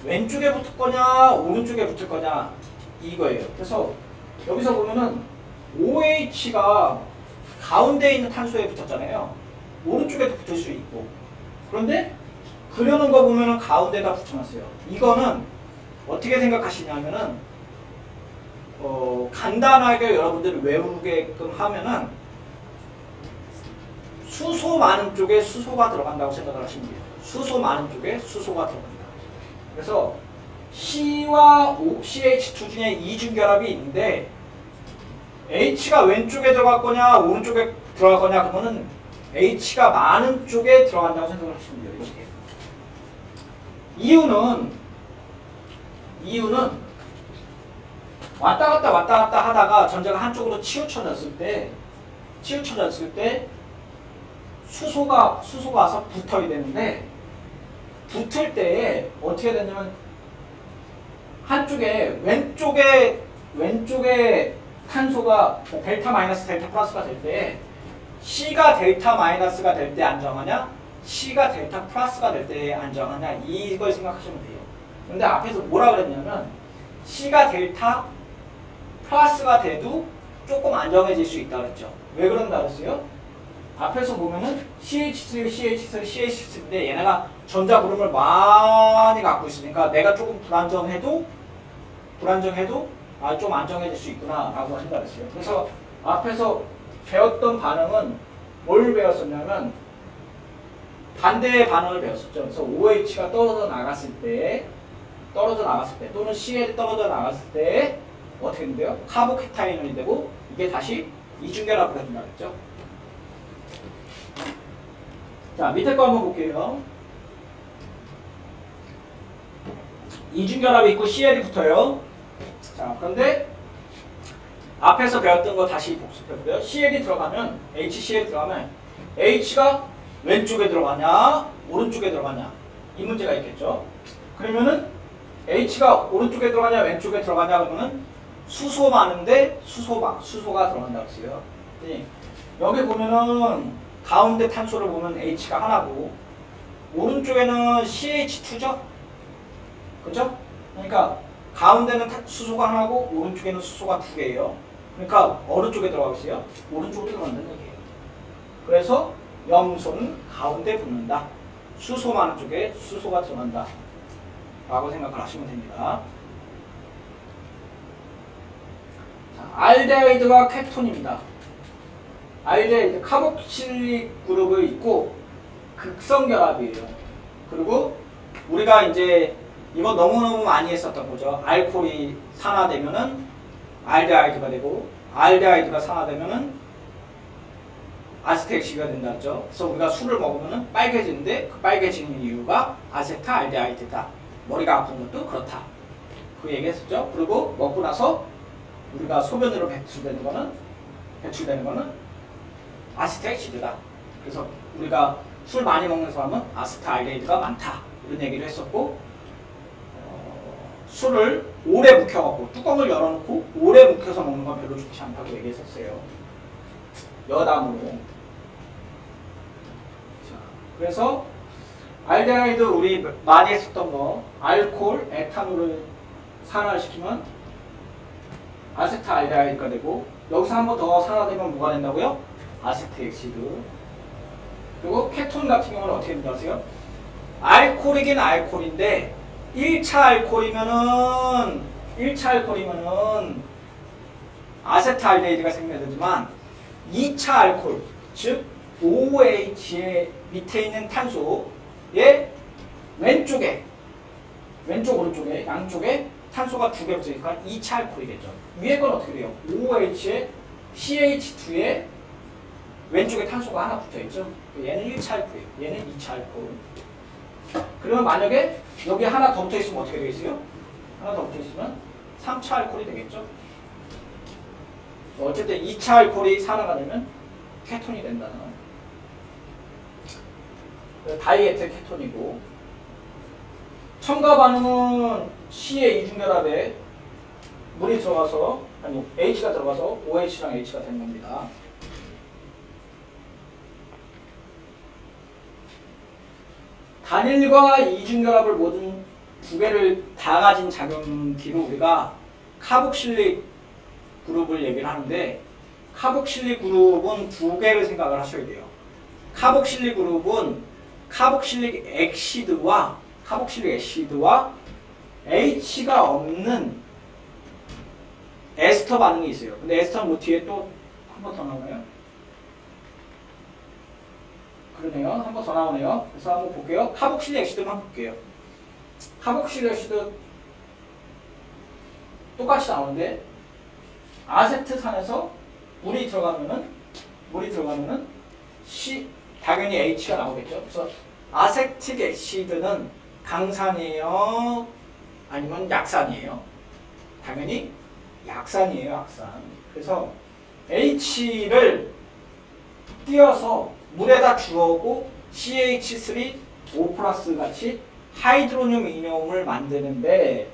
왼쪽에 붙을 거냐 오른쪽에 붙을 거냐 이거예요. 그래서 여기서 보면은 OH가 가운데 있는 탄소에 붙었잖아요. 오른쪽에도 붙을 수 있고 그런데 그려놓은 거 보면은 가운데다 붙여놨어요. 이거는 어떻게 생각하시냐면은 간단하게 여러분들이 외우게끔 하면은 수소 많은 쪽에 수소가 들어간다고 생각을 하시면 돼요. 수소 많은 쪽에 수소가 들어간다. 그래서 C와 CH2 중에 이중결합이 있는데 H가 왼쪽에 들어갈 거냐 오른쪽에 들어갈 거냐 그러면은 H가 많은 쪽에 들어간다고 생각을 하시면 돼요. 이유는 왔다 갔다 하다가 전자가 한쪽으로 치우쳐졌을 때 수소가 와서 붙어야 되는데 붙을 때 어떻게 되냐면 한쪽에 왼쪽에 탄소가 델타 마이너스 델타 플러스가 될 때 C가 델타 마이너스가 될 때 안정하냐 C가 델타 플러스가 될 때 안정하냐 이걸 생각하시면 돼요. 근데 앞에서 뭐라 그랬냐면 C가 델타 플러스가 돼도 조금 안정해질 수 있다 그랬죠. 왜 그런다 그랬어요? 앞에서 보면은 CH3인데 얘네가 전자 구름을 많이 갖고 있으니까 내가 조금 불안정해도 좀 안정해질 수 있구나 라고 한다 그랬어요. 그래서 앞에서 배웠던 반응은 뭘 배웠었냐면 반대의 반응을 배웠었죠. 그래서 OH가 떨어져 나갔을 때 또는 CL이 떨어져 나갔을 때 어떻게 된대요? 카보케타인이 되고 이게 다시 이중결합을 해준다 그랬죠. 자, 밑에 거 한번 볼게요. 이중결합이 있고 CL이 붙어요. 자, 그런데 앞에서 배웠던 거 다시 복습해볼게요. CL이 들어가면 HCL이 들어가면 H가 왼쪽에 들어가냐 오른쪽에 들어가냐 이 문제가 있겠죠. 그러면은 H가 오른쪽에 들어가냐 왼쪽에 들어가냐 그러면은 수소 많은데 수소가 들어간다고 했어요. 여기 보면은 가운데 탄소를 보면 H가 하나고 오른쪽에는 CH2죠. 그죠? 그러니까 가운데는 수소가 하나고 오른쪽에는 수소가 두 개예요. 그러니까 어느 쪽에 들어가고 있어요? 오른쪽으로 들어간다는 얘기예요. 그래서 염소는 가운데 붙는다. 수소 많은 쪽에 수소가 들어간다 라고 생각을 하시면 됩니다. 자, 알데하이드와 케톤입니다. 알데하이드 카복실릭 그룹이 있고 극성결합이에요. 그리고 우리가 이제 이거 너무너무 많이 했었던 거죠. 알코올이 산화되면은 알데하이드가 되고 알데하이드가 산화되면은 아세트엑시가 된다 했죠. 그래서 우리가 술을 먹으면은 빨개지는데 그 빨개지는 이유가 아세트알데하이드다. 머리가 아픈 것도 그렇다. 그 얘기 했었죠. 그리고 먹고 나서 우리가 소변으로 배출되는 거는 아세트엑시드다. 그래서 우리가 술 많이 먹는 사람은 아세트알데히드가 많다. 이런 얘기를 했었고 술을 오래 묵혀갖고 뚜껑을 열어놓고 오래 묵혀서 먹는 건 별로 좋지 않다고 얘기했었어요. 여담으로. 그래서 알데하이드 우리 많이 했었던 거 알코올, 에탄올을 산화시키면 아세트알데하이드가 되고 여기서 한 번 더 산화되면 뭐가 된다고요? 아세트엑시드. 그리고 케톤 같은 경우는 어떻게 된지 아세요? 알코올이긴 알코올인데 1차 알코올이면은 아세트알데히드가 생겨야 되지만 2차 알코올, 즉 OH의 밑에 있는 탄소의 왼쪽 오른쪽에 양쪽에 탄소가 두 개로 있으니까 2차 알코올이겠죠. 위에 건 어떻게 돼요? OH에 CH2에 왼쪽에 탄소가 하나 붙어있죠. 얘는 1차 알코올이에요. 얘는 2차 알코올. 그러면 만약에 여기 하나 더 붙어있으면 어떻게 되겠어요? 하나 더 붙어있으면 3차 알코올이 되겠죠. 어쨌든 2차 알코올이 산화가 되면 케톤이 된다는 다이에트 케톤이고, 첨가 반응은 C의 이중결합에 물이 들어가서 아니 H가 들어가서 OH랑 H가 되는 겁니다. 단일과 이중결합을 모든 두 개를 다 가진 작용기로 우리가 카복실릭 그룹을 얘기를 하는데, 카복실릭 그룹은 두 개를 생각을 하셔야 돼요. 카복실릭 그룹은 카복실릭 액시드와 H가 없는 에스터 반응이 있어요. 근데 에스터는 뭐 뒤에 또 한 번 더 나오나요? 그러네요. 한 번 더 나오네요. 그래서 한번 볼게요. 카복실릭 액시드만 볼게요. 카복실릭 액시드 똑같이 나오는데 아세트산에서 물이 들어가면은 당연히 H가 나오겠죠. 그래서 아세틱 액시드는 강산이에요? 아니면 약산이에요? 당연히 약산이에요, 약산. 그래서 H를 띄어서 물에다 주어고 CH3O+ 같이 하이드로늄 이뇽을 만드는데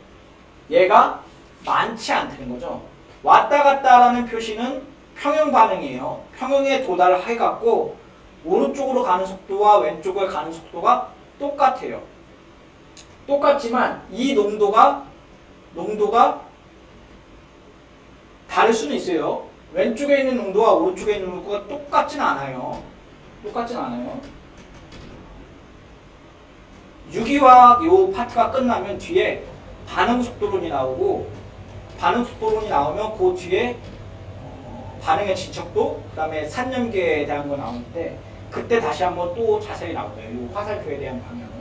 얘가 많지 않다는 거죠. 왔다 갔다라는 표시는 평형 반응이에요. 평형에 도달을 해갖고 오른쪽으로 가는 속도와 왼쪽을 가는 속도가 똑같아요. 똑같지만 이 농도가 다를 수는 있어요. 왼쪽에 있는 농도와 오른쪽에 있는 농도가 똑같진 않아요. 유기화학 요 파트가 끝나면 뒤에 반응 속도론이 나오고, 반응 속도론이 나오면 그 뒤에 반응의 진척도, 그 다음에 산염계에 대한 거 나오는데 그때 다시 한번 또 자세히 나오네요. 이 화살표에 대한 방향은.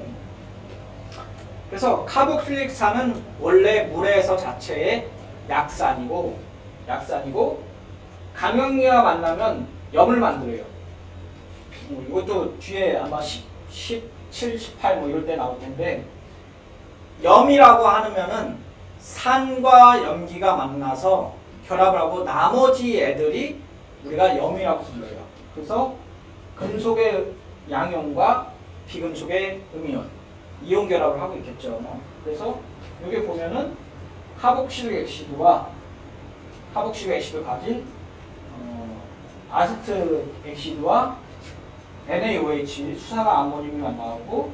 그래서 카복실릭산은 원래 물에서 자체의 약산이고 강염류와 만나면 염을 만들어요. 이것도 뒤에 아마 17, 18 뭐 이럴 때 나올 텐데, 염이라고 하면은 산과 염기가 만나서 결합을 하고 나머지 애들이 우리가 염이라고 불러요. 그래서 금속의 양이온과 비금속의 음이온, 이온 결합을 하고 있겠죠. 그래서 여기 보면은 카복실릭 액시드가 가진 아세트 액시드와 NaOH 수산화 아모늄이 만나고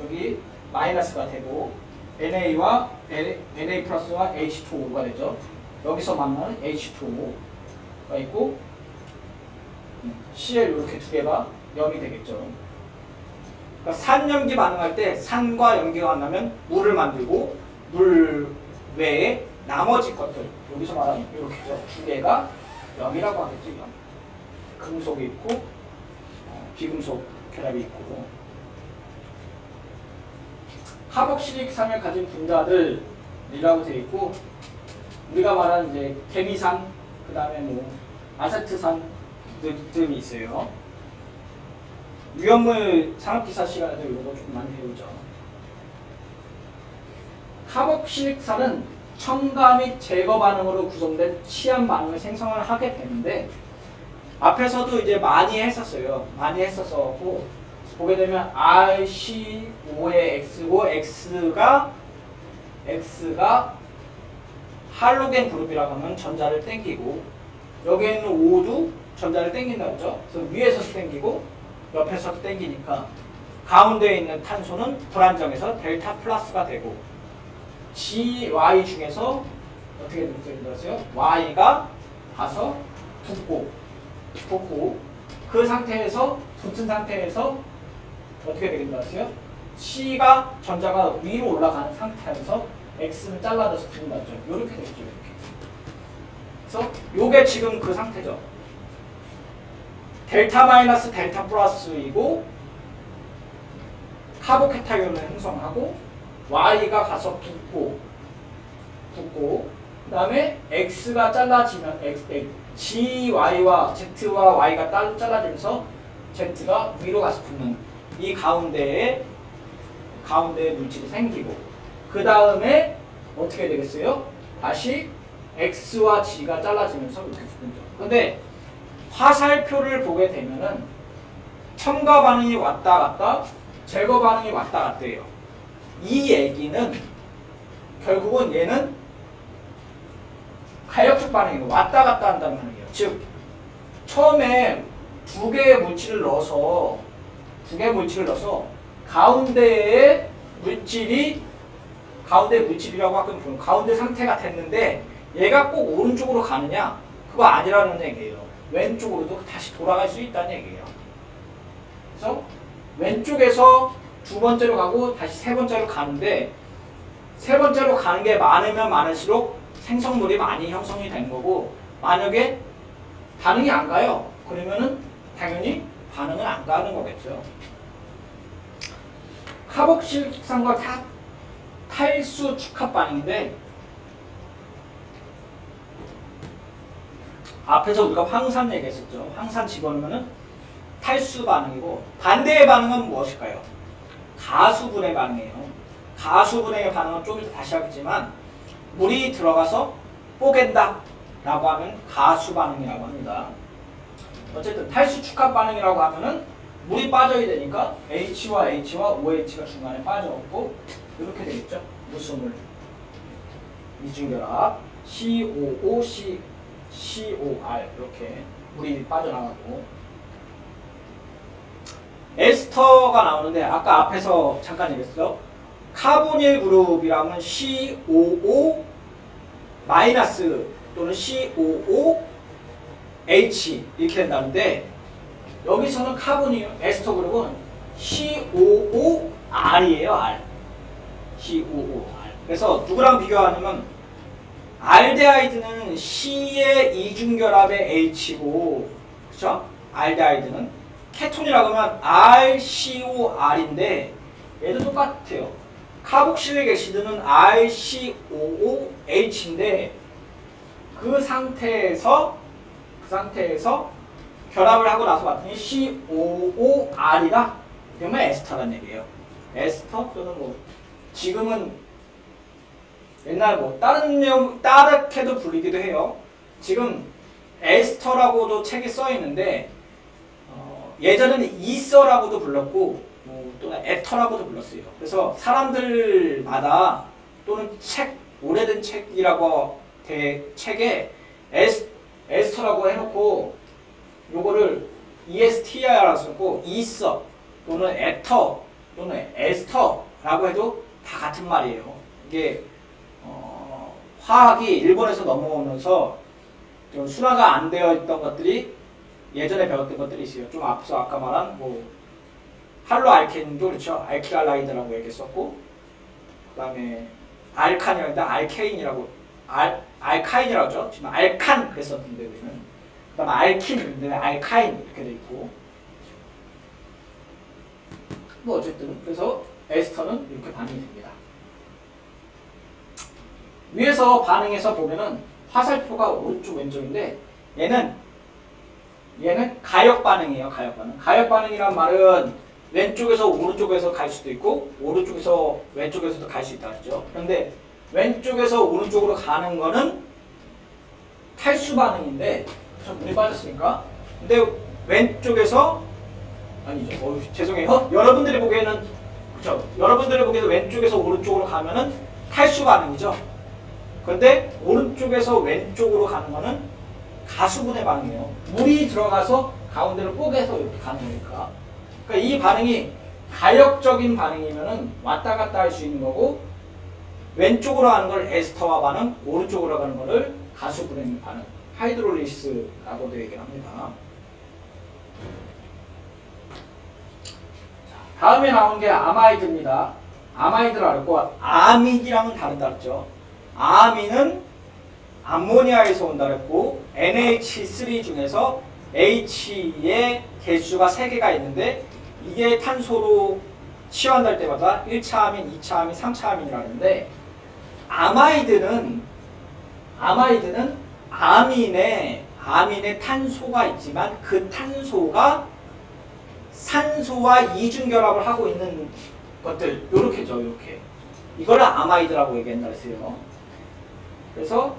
여기 마이너스가 되고 Na+와 H2O가 되죠. 여기서 만나는 H2O가 있고 Cl 이렇게 두 개가 염이 되겠죠. 그러니까 산염기 반응할 때 산과 염기가 만나면 물을 만들고, 물 외에 나머지 것들, 여기서 말하는 이렇게죠. 두 개가 염이라고 하겠죠. 염. 금속이 있고 비금속 결합이 있고. 카복실릭산을 가진 분자들이라고 되어 있고, 우리가 말하는 이제 개미산, 그 다음에 뭐 아세트산들이 있어요. 위험물 산업기사 시간에도 이런 거 좀 많이 배우죠. 카복실릭산은 첨가 및 제거 반응으로 구성된 치안 반응을 생성을 하게 되는데, 앞에서도 이제 많이 했었어요. 보게 되면 RC5의 X고 X가 할로겐 그룹이라고 하면 전자를 땡기고, 여기에 있는 O도 전자를 땡긴다고 했죠. 그래서 위에서도 땡기고 옆에서도 땡기니까 가운데에 있는 탄소는 불안정해서 델타 플러스가 되고 GY 중에서 어떻게 되겠어요? Y가 가서 붙고 그 상태에서 붙은 상태에서 어떻게 되겠어요? C가 전자가 위로 올라가는 상태에서 X는 잘라져서 붙는 거죠. 이렇게 되겠죠. 이렇게. 그래서 요게 지금 그 상태죠. 델타 마이너스 델타 플러스이고 카보케타이온을 형성하고 Y가 가서 붙고 그 다음에 X가 잘라지면 GY와 Z와 Y가 잘라지면서 Z가 위로 가서 붙는 이 가운데에 물질이 생기고 그 다음에 어떻게 되겠어요? 다시 X와 G가 잘라지면서 이렇게 붙는 거죠. 근데 화살표를 보게 되면은 첨가 반응이 왔다 갔다 제거 반응이 왔다 갔대요. 이 얘기는 결국은 얘는 가역적 반응이고 왔다 갔다 한다는 말이에요. 즉 처음에 두 개의 물질을 넣어서 가운데 물질이라고 하면 보면 가운데 상태가 됐는데 얘가 꼭 오른쪽으로 가느냐? 그거 아니라는 얘기예요. 왼쪽으로도 다시 돌아갈 수 있다는 얘기예요. 그래서 왼쪽에서 두 번째로 가고 다시 세 번째로 가는데 세 번째로 가는 게 많으면 많을수록 생성물이 많이 형성이 되는 거고 만약에 반응이 안 가요. 그러면은 당연히 반응은 안 가는 거겠죠. 카복실산과 탈수 축합 반응인데 앞에서 우리가 황산 얘기했었죠. 황산 집어넣으면 탈수 반응이고 반대의 반응은 무엇일까요? 가수분해 반응이에요. 가수분해의 반응은 좀 이따 다시 하겠지만 물이 들어가서 뽀갠다 라고 하면 가수 반응이라고 합니다. 어쨌든 탈수 축합 반응이라고 하면은 물이 빠져야 되니까 H와 OH가 중간에 빠져있고 이렇게 되겠죠. 무수물 이중결합 COO, COR 이렇게 물이 빠져나가고 에스터가 나오는데 아까 앞에서 잠깐 얘기했어. 카보닐 그룹이라면 COO 마이너스 또는 COOH 이렇게 된다는데 여기서는 카보닐 에스터 그룹은 COOR이에요. R. COOR. 그래서 누구랑 비교하냐면 알데하이드는 C의 이중결합의 H고 그렇죠? 알데하이드는 케톤이라고 하면 RCOR인데 얘도 똑같아요. 카복실릭 애시드는 RCOOH인데 그 상태에서 결합을 하고 나서 봤더니 COOR이다. 그러면 에스터라는 얘기예요. 에스터 또는 뭐 지금은 옛날 뭐 다르게도 불리기도 해요. 지금 에스터라고도 책이 써 있는데 예전에는 이서라고도 불렀고 또는 에터라고도 불렀어요. 그래서 사람들마다 또는 오래된 책이라고 책에 에스터라고 해놓고 요거를 ESTR라고 쓰고 이서 또는 에터 또는 에스터라고 해도 다 같은 말이에요. 이게 화학이 일본에서 넘어오면서 좀 순화가 안 되어 있던 것들이 예전에 배웠던 것들이 있어요. 좀 앞서 아까 말한 뭐 할로알켄도 그렇죠. 알키랄라이드라고 얘기했었고 그다음에 알칸이라는데 알케인이라고 알카인이라고 하죠. 지금 알칸 그랬었는데 우리는 그다음에 알킨 근데 알카인 이렇게 돼 있고 뭐 어쨌든 그래서 에스터는 이렇게 반응이 됩니다. 위에서 반응해서 보면은 화살표가 오른쪽 왼쪽인데 얘는 가역 반응이에요. 가역 반응. 가역 반응이란 말은 왼쪽에서 오른쪽에서 갈 수도 있고 오른쪽에서 왼쪽에서도 갈 수 있다 그랬죠. 그런데 왼쪽에서 오른쪽으로 가는 거는 탈수 반응인데 물이 빠졌으니까. 근데 왼쪽에서 아니죠. 죄송해요. 여러분들이 보기에는 그렇죠. 여러분들이 보기에는 왼쪽에서 오른쪽으로 가면은 탈수 반응이죠. 그런데 오른쪽에서 왼쪽으로 가는 거는 가수분해 반응이에요. 물이 들어가서 가운데로 뽀개서 이렇게 가는 거니까. 그러니까 이 반응이 가역적인 반응이면은 왔다 갔다 할 수 있는 거고, 왼쪽으로 하는 걸 에스터와 반응, 오른쪽으로 가는 거를 가수 불행 반응, 하이드롤리시스라고도 얘기를 합니다. 다음에 나온 게 아마이드입니다. 아마이드라고 아민이랑은 다르다 그랬죠. 아민은 암모니아에서 온다 그랬고 NH3 중에서 H의 개수가 3개가 있는데 이게 탄소로 치환될 때마다 1차 아민, 2차 아민, 3차 아민이라고 하는데 아마이드는 아민에 탄소가 있지만 그 탄소가 산소와 이중결합을 하고 있는 것들 요렇게죠. 요렇게 이거를 아마이드라고 얘기한다 했어요. 그래서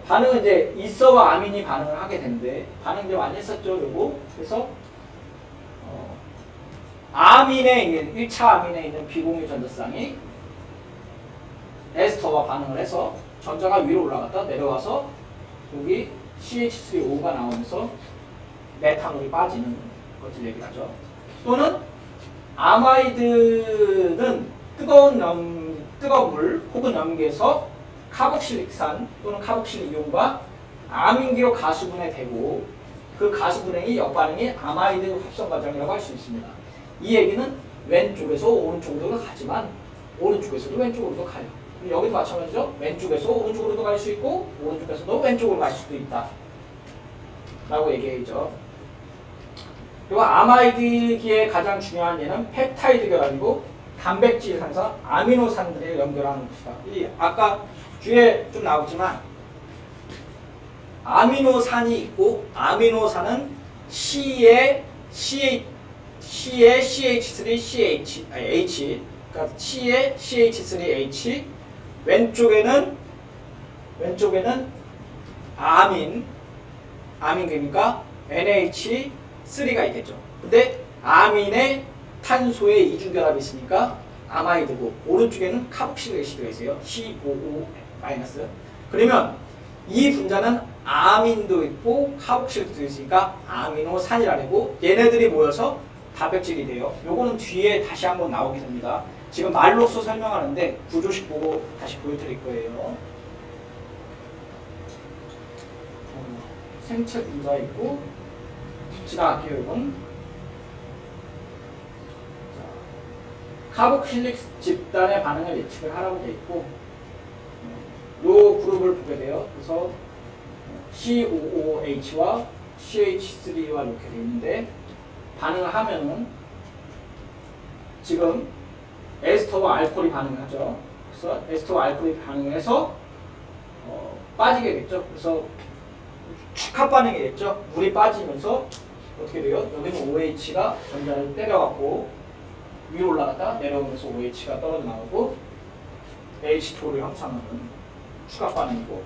반응은 이제 이서와 아민이 반응을 하게 되는데 반응 이제 많이 했었죠. 요거 그래서 아민에 있는 1차 아민에 있는 비공유 전자쌍이 에스터와 반응을 해서 전자가 위로 올라갔다 내려와서 여기 CH3O가 나오면서 메탄올이 빠지는 것을 얘기하죠. 또는 아마이드는 뜨거운 물 혹은 염기에서 카복실릭산 또는 카복실 이온과 아민기로 가수분해되고 그 가수분해의 역반응이 아마이드 합성 과정이라고 할 수 있습니다. 이 얘기는 왼쪽에서 오른쪽으로 가지만 오른쪽에서도 왼쪽으로도 가요. 여기도 마찬가지죠. 왼쪽에서 오른쪽으로도 갈 수 있고 오른쪽에서도 왼쪽으로 갈 수도 있다 라고 얘기해야죠. 그리고 아마이드기의 가장 중요한 예는 펩타이드 결합이고 단백질 산성, 아미노산들을 연결하는 것이다. 이 아까 뒤에 좀 나오지만 아미노산이 있고 아미노산은 C에 CH3CH H 그러니까 C에 CH3H 왼쪽에는 아민계니까 NH3가 있겠죠. 근데 아민에 탄소에 이중결합이 있으니까 아마이드고 오른쪽에는 카복실 애시드가 있어요. COO-. 그러면 이 분자는 아민도 있고 카복실도 있으니까 아미노산이라고 얘네들이 모여서 단백질이 돼요. 요거는 뒤에 다시 한번 나오게 됩니다. 지금 말로써 설명하는데 구조식 보고 다시 보여드릴 거예요. 생체 분자 있고 지나갈게요. 이건 카복실릭 집단의 반응을 예측을 하라고 되어 있고 요 그룹을 보게 돼요. 그래서 COOH와 CH3와 이렇게 되어 있는데 반응을 하면은 지금 에스터와 알코올이 반응하죠. 그래서 에스터와 알코올이 반응해서 빠지게 됐죠. 그래서 축합 반응이 됐죠. 물이 빠지면서 어떻게 돼요? 여기는 OH가 전자를 때려갖고 위로 올라갔다 내려오면서 OH가 떨어져 나오고 H2를 형성하는 축합 반응이고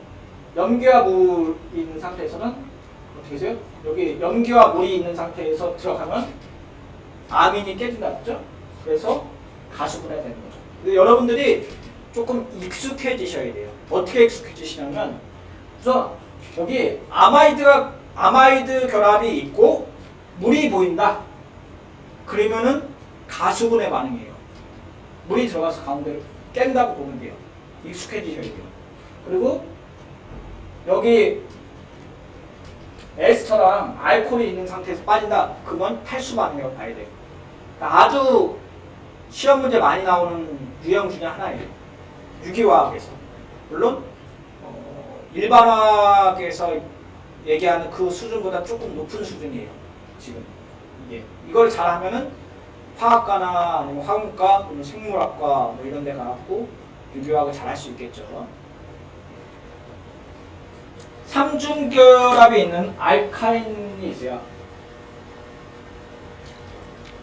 염기와 물이 있는 상태에서는 어떻게 되세요? 여기 염기와 물이 있는 상태에서 들어가면 아민이 깨진다 했죠? 그래서 가수분해가 되는 거죠. 근데 여러분들이 조금 익숙해지셔야 돼요. 어떻게 익숙해지시냐면 우선 여기 아마이드 결합이 있고 물이 보인다. 그러면은 가수분해 반응이에요. 물이 들어가서 가운데를 깬다고 보면 돼요. 익숙해지셔야 돼요. 그리고 여기 에스터랑 알코올이 있는 상태에서 빠진다. 그건 탈수 반응이라고 봐야 돼요. 그러니까 아주 시험 문제 많이 나오는 유형 중에 하나예요. 유기화학에서. 물론 일반화학에서 얘기하는 그 수준보다 조금 높은 수준이에요. 지금 이걸 잘하면은 화학과나 아니면 화학과, 아니면 생물학과 뭐 이런 데 가갖고 유기화학을 잘할 수 있겠죠. 삼중결합이 있는 알카인이 있어요.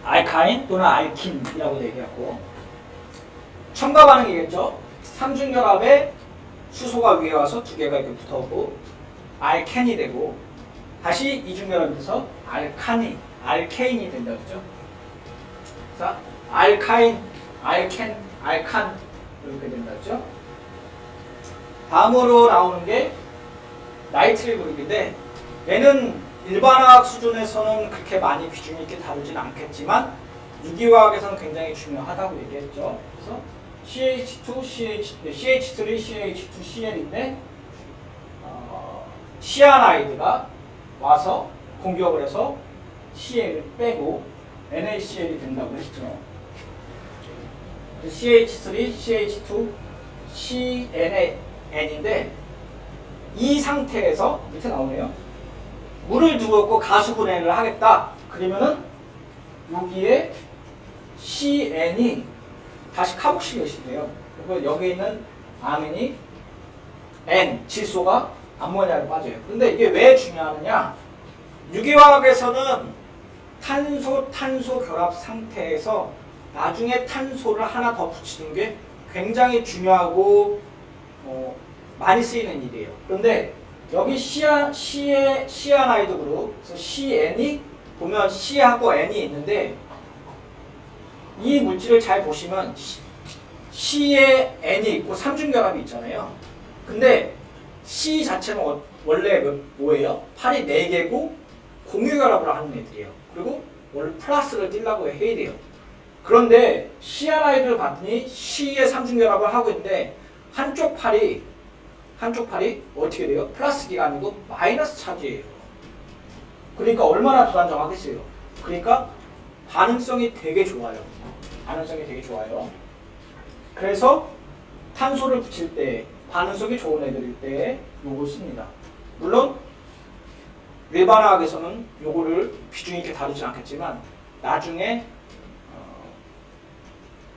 알카인 또는 알킨이라고 얘기하고 첨가 반응이겠죠. 삼중결합에 수소가 위에 와서 두 개가 이렇게 붙어오고 알켄이 되고 다시 이중결합이 돼서 알케인이 된다 그죠? 자, 알카인, 알켄, 알칸 이렇게 된다 그죠? 다음으로 나오는 게 나이트릴 그룹인데 얘는 일반화학 수준에서는 그렇게 많이 비중 있게 다루진 않겠지만 유기화학에서는 굉장히 중요하다고 얘기했죠. 그래서 CH2, CH3, CH2, CL인데 시아나이드가 와서 공격을 해서 Cl을 빼고 NaCl이 된다고 했죠. CH3, CH2, CNN인데 이 상태에서 밑에 나오네요. 물을 두었고 가수분해를 하겠다. 그러면은 여기에 CN이 다시 카복실레이션이에요. 그리고 여기 있는 아민이 N, 질소가 암모니아로 빠져요. 근데 이게 왜 중요하느냐? 유기화학에서는 탄소 결합 상태에서 나중에 탄소를 하나 더 붙이는 게 굉장히 중요하고 많이 쓰이는 일이에요. 그런데 여기 시아나이드 그룹, 그래서 CN이 보면 C하고 N이 있는데 이 물질을 잘 보시면 C에 N이 있고 삼중결합이 있잖아요. 근데 C 자체는 원래 뭐예요? 팔이 4개고 공유결합을 하는 애들이에요. 그리고 원래 플러스를 띄려고 해야 돼요. 그런데 시아나이드를 봤더니 C에 삼중결합을 하고 있는데 한쪽 팔이 어떻게 돼요? 플러스기가 아니고 마이너스 차지예요. 그러니까 얼마나 불안정하겠어요. 그러니까 반응성이 되게 좋아요. 그래서 탄소를 붙일 때 반응성이 좋은 애들일 때 요걸 씁니다. 물론 일반화학에서는 요거를 비중 있게 다루지 않겠지만 나중에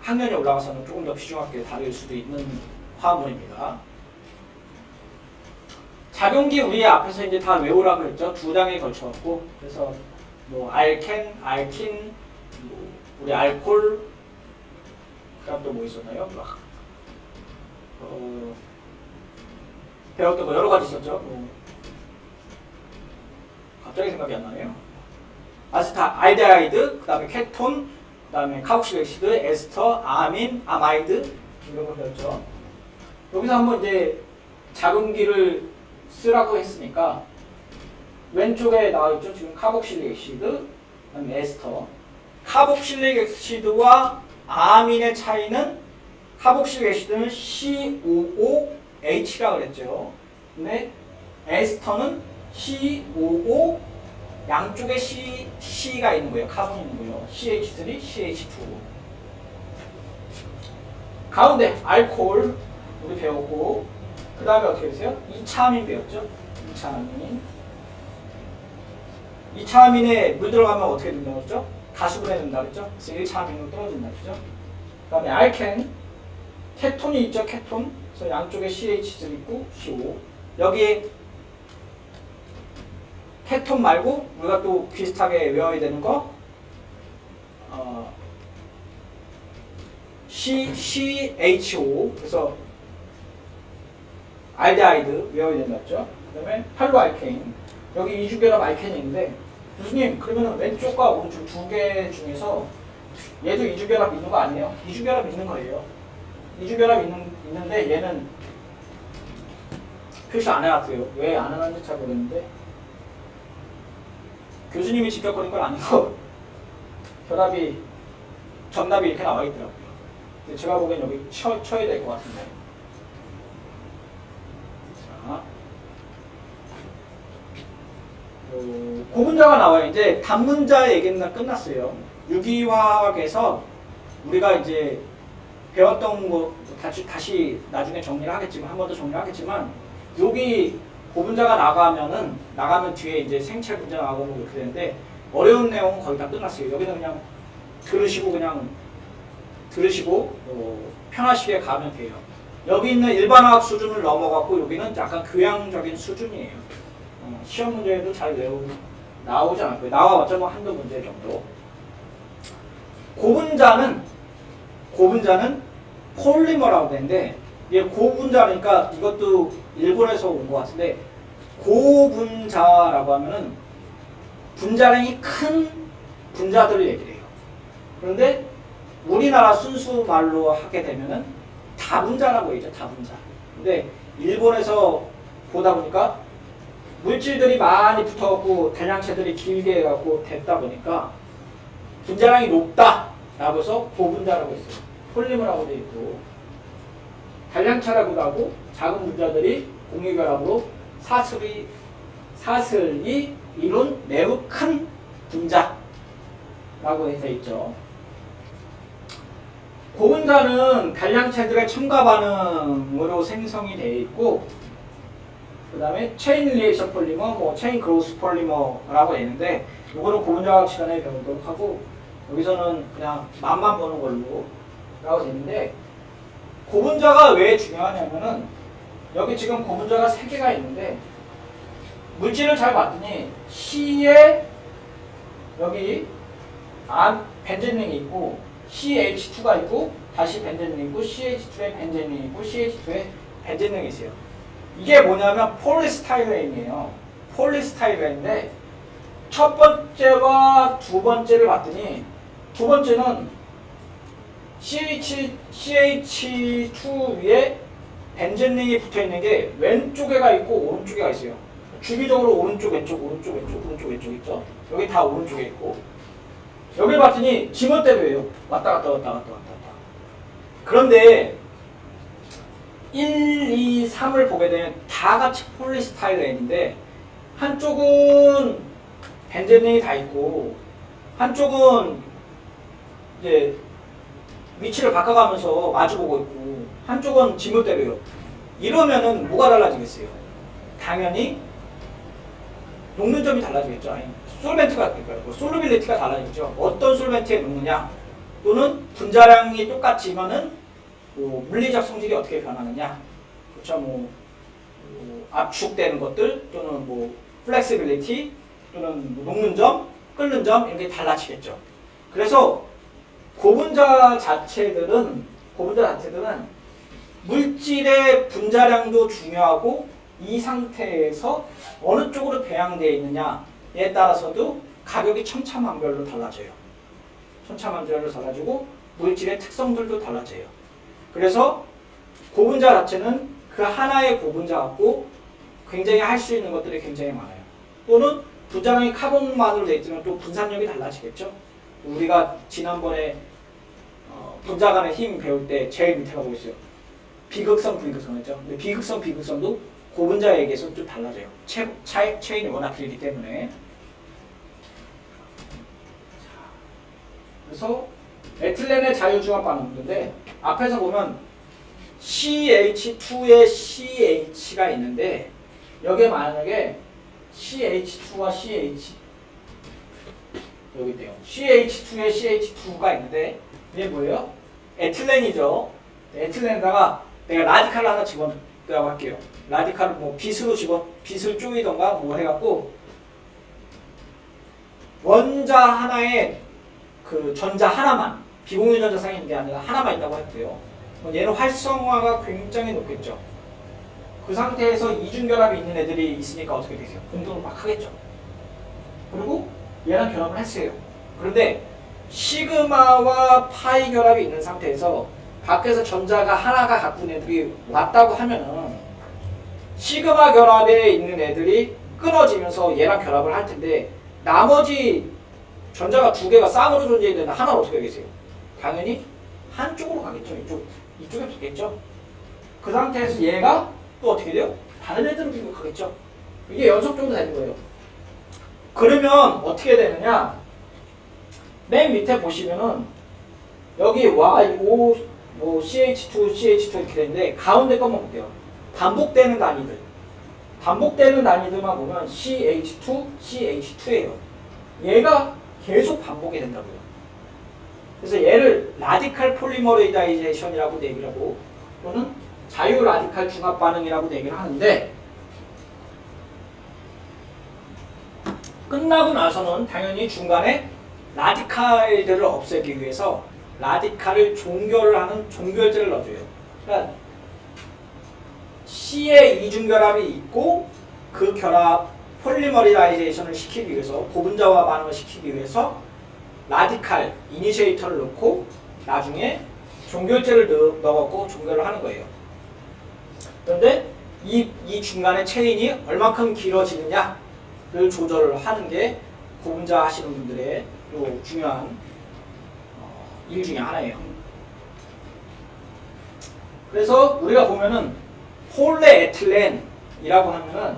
학년이 올라가서는 조금 더 비중 있게 다룰 수도 있는 화합물입니다. 작용기 우리 앞에서 이제 다 외우라고 했죠. 2장에 걸쳐갖고 그래서 뭐 알켄, 알킨, 우리 알콜, 그다음 또 뭐 있었나요? 배웠던 거 여러 가지 있었죠. 갑자기 생각이 안 나네요. 알데하이드, 그다음에 케톤, 그다음에 카복실엑시드, 에스터, 아민, 아마이드 이런 거 배웠죠. 여기서 한번 이제 작용기를 쓰라고 했으니까 왼쪽에 나와 있죠. 지금 카복실릭액시드, 그다음에 에스터. 카복실릭액시드와 아민의 차이는 카복실릭액시드는 COOH라 그랬죠. 근데 에스터는 COO 양쪽에 C가 있는 거예요. 카본이 있는 거예요. CH3, CH2. 가운데 알코올 우리 배웠고 그 다음에 어떻게 되세요? 2차 아민 배웠죠? 2차 아민. 2차 아민에 물 들어가면 어떻게 된다고 했죠? 가수분해 된다고 했죠? 그래서 1차 아민으로 떨어진다고 했죠? 그 다음에 알켄, 케톤이 있죠? 케톤. 그래서 양쪽에 CH3 있고 CO. 여기에 케톤 말고 우리가 또 비슷하게 외워야 되는 거 CHO. 그래서 알데하이드 외워야 된다죠. 그 다음에 할로알케인. 여기 이주결합 알케인이 있는데 교수님 그러면 왼쪽과 오른쪽 2개 중에서 얘도 이주결합 있는 거 아니에요? 이주결합 있는 거예요. 이주결합 있는데 얘는 표시 안 해놨어요. 왜 안 해놨는지 잘 모르겠는데 교수님이 직접 그린 건 아니고 결합이 정답이 이렇게 나와 있더라고요. 근데 제가 보기엔 여기 쳐야 될 것 같은데. 자, 고분자가 나와요. 이제 단분자 얘기는 끝났어요. 유기화학에서 우리가 이제 배웠던 거 다시 나중에 정리를 하겠지만 한 번 더 정리를 하겠지만 여기 고분자가 나가면 뒤에 이제 생체 분자 나가고 이렇게 되는데 어려운 내용은 거의 다 끝났어요. 여기는 그냥 들으시고 편하시게 가면 돼요. 여기 있는 일반화학 수준을 넘어갔고 여기는 약간 교양적인 수준이에요. 시험 문제에도 잘 나오지 않고요. 나와봤자 뭐 한두 문제 정도. 고분자는 폴리머라고 되는데 이게 고분자니까 이것도 일본에서 온 것 같은데 고분자라고 하면은 분자량이 큰 분자들을 얘기를 해요. 그런데 우리나라 순수 말로 하게 되면은 다분자라고 얘기죠. 다분자. 근데 일본에서 보다 보니까 물질들이 많이 붙어갖고 대량체들이 길게 해갖고 됐다 보니까 분자량이 높다. 라고 해서 고분자라고 했어요. 폴리머라고 되어 있고 단량차라고도 하고 작은 분자들이 공유결합으로 사슬이 이룬 매우 큰 분자라고 되어 있죠. 고분자는 단량체들의 첨가 반응으로 생성이 되어 있고 그 다음에 체인 리액션 폴리머, 뭐 체인 그로스 폴리머라고 되어 있는데 이거는 고분자학 시간에 배우도록 하고 여기서는 그냥 맛만 보는 걸로 라고 되어 있는데 고분자가 왜 중요하냐면은 여기 지금 고분자가 3개가 있는데 물질을 잘 봤더니 C에 여기 벤젠링이 있고 CH2가 있고 다시 벤젠링이 있고 CH2에 벤젠링이 있고 CH2에 벤젠링이 있어요. 이게 뭐냐면 폴리스타이렌이에요. 폴리스타이렌인데 첫 번째와 두 번째를 봤더니 두 번째는 CH2 위에 벤젠링이 붙어있는 게 왼쪽에가 있고 오른쪽에가 있어요. 주기적으로 오른쪽 왼쪽 오른쪽 왼쪽 오른쪽 왼쪽 있죠. 여기 다 오른쪽에 있고 여기 봤더니 지멋대로예요. 왔다 갔다 왔다 갔다 왔다 갔다. 그런데 1, 2, 3을 보게 되면 다 같이 폴리스타이렌인데 한쪽은 벤젠링이 다 있고 한쪽은 이제 위치를 바꿔가면서 마주보고 있고 한쪽은 지멋대로요. 이러면은 뭐가 달라지겠어요? 당연히 녹는 점이 달라지겠죠. 아니, 솔벤트가 그러니까 솔루빌리티가 달라지겠죠. 어떤 솔벤트에 녹느냐 또는 분자량이 똑같지만은 뭐 물리적 성질이 어떻게 변하느냐, 그렇죠. 뭐 압축되는 것들 또는 뭐 플렉시빌리티 또는 뭐 녹는 점, 끓는 점 이렇게 달라지겠죠. 그래서 고분자 자체들은 물질의 분자량도 중요하고 이 상태에서 어느 쪽으로 배양되어 있느냐에 따라서도 가격이 천차만별로 달라져요. 천차만별로 달라지고 물질의 특성들도 달라져요. 그래서 고분자 자체는 그 하나의 고분자 갖고 굉장히 할 수 있는 것들이 굉장히 많아요. 또는 분자량이 카본만으로 되어 있지만 또 분산력이 달라지겠죠. 우리가 지난번에 분자 간의 힘 배울 때 제일 밑에가 뭐 있어요? 비극성, 불극성 했죠. 근데 비극성, 비극성도 고분자에 의해서 좀 달라져요. 체인이 워낙 길기 때문에. 그래서 에틸렌의 자유중합 반응인데 앞에서 보면 CH2에 CH가 있는데 여기에 만약에 CH2와 CH 여기 있대요. CH2에 CH2가 있는데 이게 뭐예요? 에틸렌이죠. 에틸렌에다가 내가 라디칼을 하나 집어넣으라고 할게요. 라디칼을 뭐 빛을 쪼이던가 뭐 해갖고 원자 하나에 그 전자 하나만 비공유 전자상에 있는 게 아니라 하나만 있다고 할게요. 얘는 활성화가 굉장히 높겠죠. 그 상태에서 이중결합이 있는 애들이 있으니까 어떻게 되세요? 공동을 막 하겠죠. 그리고 얘랑 결합을 했어요. 그런데 시그마와 파이 결합이 있는 상태에서 밖에서 전자가 하나가 갖고 있는 애들이 왔다고 하면은 시그마 결합에 있는 애들이 끊어지면서 얘랑 결합을 할 텐데 나머지 전자가 두 개가 쌍으로 존재되는 하나는 어떻게 되겠어요? 당연히 한쪽으로 가겠죠. 이쪽에 붙겠죠. 그 상태에서 얘가 또 어떻게 돼요? 다른 애들을 공격하겠죠. 이게 연속적으로 되는 거예요. 그러면 어떻게 되느냐? 맨 밑에 보시면은 여기 Y5 뭐 CH2 이렇게 되는데 가운데 것만 볼게요. 반복되는 단위들만 보면 CH2 CH2예요. 얘가 계속 반복이 된다고요. 그래서 얘를 라디칼 폴리머레이다이제이션이라고 얘기를 하고 또는 자유 라디칼 중합 반응이라고 얘기를 하는데 끝나고 나서는 당연히 중간에 라디칼들을 없애기 위해서 라디칼을 종결을 하는 종결제를 넣어줘요. 그러니까 C의 이중결합이 있고 그 결합 폴리머리라이제이션을 시키기 위해서 고분자화 반응을 시키기 위해서 라디칼 이니시에이터를 넣고 나중에 종결제를 넣어갖고 종결을 하는 거예요. 그런데 이 중간에 체인이 얼마큼 길어지느냐를 조절을 하는 게 고분자 하시는 분들의 또 중요한 일 중에 하나예요. 그래서 우리가 보면은 폴리에틸렌이라고 하면은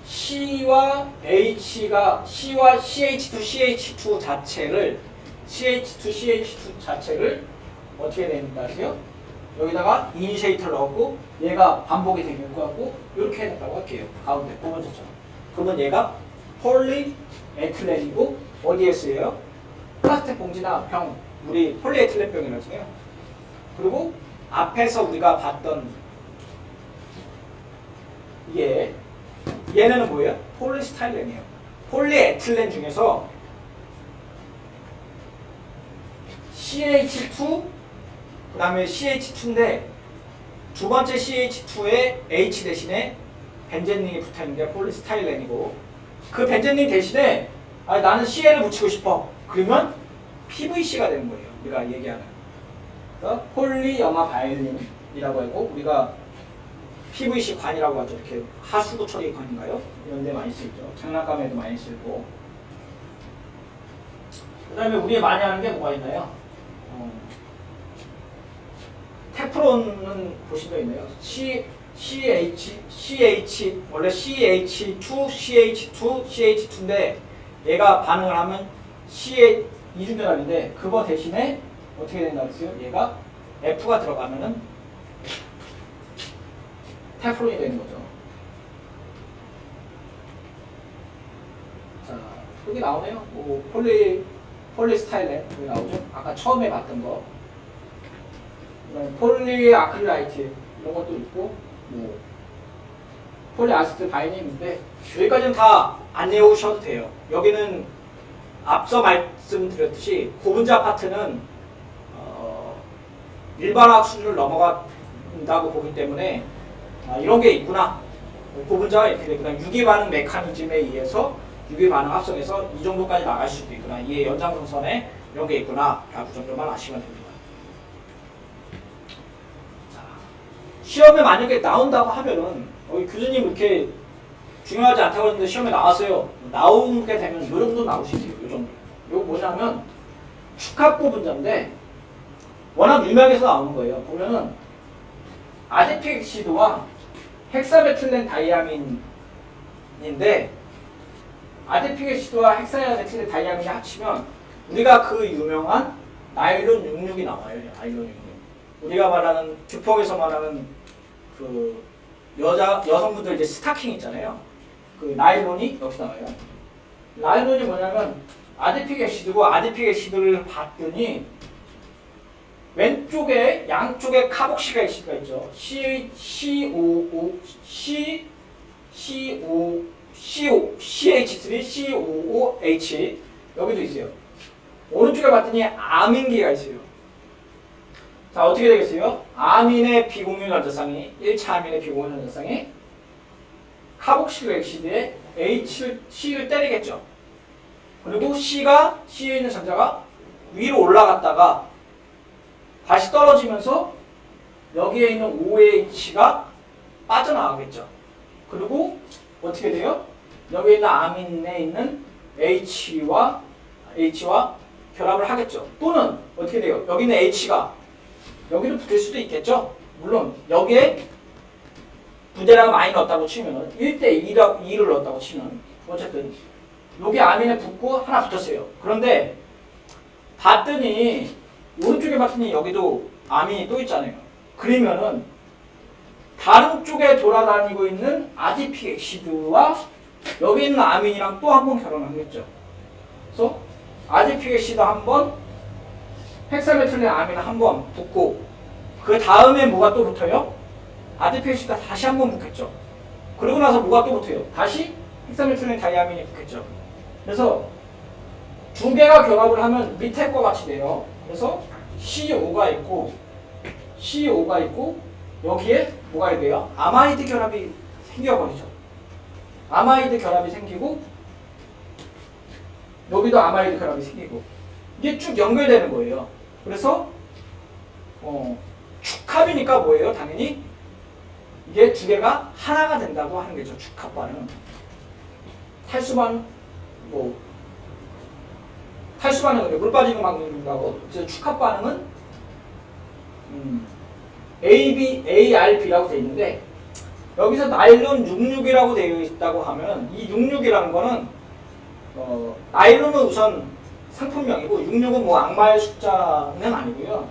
C와 CH2CH2 자체를 어떻게 됩니까? 아세요? 여기다가 이니시에이터를 넣고 얘가 반복이 되는 것 같고 이렇게 해놨다고 할게요. 가운데 뽑아줬잖아. 그러면 얘가 폴리에틸렌이고 어디에 쓰여요? 플라스틱 봉지나 병, 우리 폴리에틸렌 병이라고 해요. 그리고 앞에서 우리가 봤던 얘네는 뭐예요? 폴리스타일렌이에요. 폴리에틸렌 중에서 CH2 그 다음에 CH2인데 두 번째 CH2에 H 대신에 벤젠닌이 붙어있는 게 폴리스타일렌이고 그 벤젠닌 대신에 나는 CL을 붙이고 싶어. 그러면 PVC가 되는 거예요. 우리가 얘기하는 폴리염화바이올린이라고 하고 우리가 PVC 관이라고 하죠. 이렇게 하수구 처리 관인가요? 이런 데 많이 쓰이죠. 장난감에도 많이 쓰고. 그 다음에 우리 많이 하는 게 뭐가 있나요? 테프론은 보신 적 있나요? CH 원래 CH2CH2CH2인데 얘가 반응을 하면 이중결합인데 그거 대신에 어떻게 된다 그랬어요? 얘가 F가 들어가면은 테프론이 되는 거죠. 자, 여기 나오네요. 뭐 폴리스타일렌 여기 나오죠. 아까 처음에 봤던 거. 폴리아크릴라이트 이런 것도 있고, 뭐 폴리아스트 바이닐인데 여기까지는 다 안 외우셔도 돼요. 여기는 앞서 말씀드렸듯이 고분자 파트는 일반화학 수준을 넘어간다고 보기 때문에 이런 게 있구나. 고분자가 이렇게 되구나. 유기반응 메커니즘에 의해서 유기반응 합성해서 이 정도까지 나갈 수도 있구나. 이게 연장선에 이런 게 있구나. 라고 정도만 아시면 됩니다. 자, 시험에 만약에 나온다고 하면은 교수님 이렇게 중요하지 않다고 했는데 시험에 나왔어요. 나오게 되면 이 정도 나오시죠. 이 정도. 이거 뭐냐면 축합부 분자인데 워낙 유명해서 나오는 거예요. 보면은 아디픽 액시드와 헥사메틸렌 다이아민인데 아디픽 액시드와 헥사메틸렌 다이아민이 합치면 우리가 그 유명한 나일론 66이 나와요. 나일론 66. 우리가 말하는 듀퐁에서 말하는 그 여성분들 이제 스타킹 있잖아요. 그 나일론이 여기서 나와요. 나일론이 뭐냐면 아디픽 액시드고 아디픽 액시드를 봤더니 왼쪽에 양쪽에 카복시가 액시드가 있죠. CH3, COOH 여기도 있어요. 오른쪽에 봤더니 아민계가 있어요. 자, 어떻게 되겠어요? 아민의 비공유 전자쌍이 1차 아민의 비공유 전자쌍이 카복실 액시드에 C를 때리겠죠. 그리고 C에 있는 전자가 위로 올라갔다가 다시 떨어지면서 여기에 있는 OH가 빠져나가겠죠. 그리고 어떻게 돼요? 여기에 있는 아민에 있는 H와 결합을 하겠죠. 또는 어떻게 돼요? 여기 있는 H가 여기도 붙을 수도 있겠죠. 물론 여기에 부대량을 많이 넣었다고 치면 1대2를 넣었다고 치면 어쨌든 여기 아민에 붙고 하나 붙었어요. 그런데 봤더니 오른쪽에 봤더니 여기도 아민이 또 있잖아요. 그러면은 다른 쪽에 돌아다니고 있는 아디픽 액시드와 여기 있는 아민이랑 또 한 번 결혼하겠죠. 그래서 아디픽 액시드 한 번, 헥사메틸렌 아민 한 번 붙고 그 다음에 뭐가 또 붙어요? 아디픽 액시드가 다시 한 번 붙겠죠. 그러고 나서 뭐가 또 붙어요? 다시 헥사메틸렌 다이아민이 붙겠죠. 그래서 두 개가 결합을 하면 밑에 거 같이 돼요. 그래서 CO가 있고 여기에 뭐가 돼요? 아마이드 결합이 생겨버리죠. 아마이드 결합이 생기고 여기도 아마이드 결합이 생기고 이게 쭉 연결되는 거예요. 그래서 축합이니까 뭐예요? 당연히 이게 두 개가 하나가 된다고 하는 거죠. 축합반응. 탈수반 뭐 탈수 반응은 물 빠지는 방식이라고. 그래서 축합 반응은 ARB라고 되어 있는데 여기서 나일론 66이라고 되어 있다고 하면 이 66이라는 거는 나일론은 우선 상품명이고 66은 뭐 악마의 숫자는 아니고요.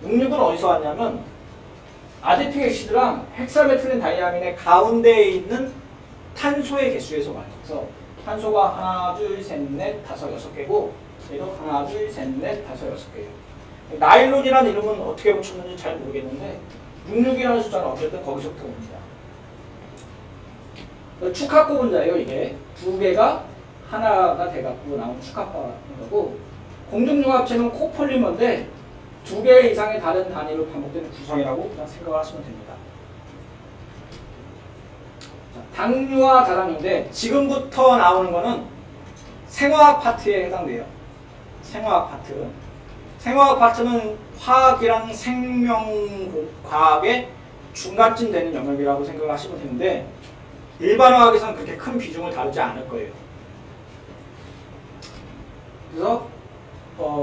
66은 어디서 왔냐면 아제틱 액시드랑 헥사메틸렌 다이아민의 가운데에 있는 탄소의 개수에서 와요. 그래서 탄소가 하나, 둘, 셋, 넷, 다섯, 여섯 개고 얘도 하나, 둘, 셋, 넷, 다섯, 여섯 개예요. 나일론이라는 이름은 어떻게 붙였는지 잘 모르겠는데 66이라는 숫자는 어쨌든 거기서부터 옵니다. 축합 분자예요. 이게 두 개가 하나가 돼갖고 나온 축합하는 거고 공중융합체는 코폴리머인데 두 개 이상의 다른 단위로 반복되는 구성이라고 그냥 생각을 하시면 됩니다. 자, 당류와 다당류인데 지금부터 나오는 거는 생화학 파트에 해당돼요. 생화학 파트. 생화학 파트는 화학이랑 생명과학의 중간쯤 되는 영역이라고 생각을 하시면 되는데 일반 화학에서는 그렇게 큰 비중을 다루지 않을 거예요. 그래서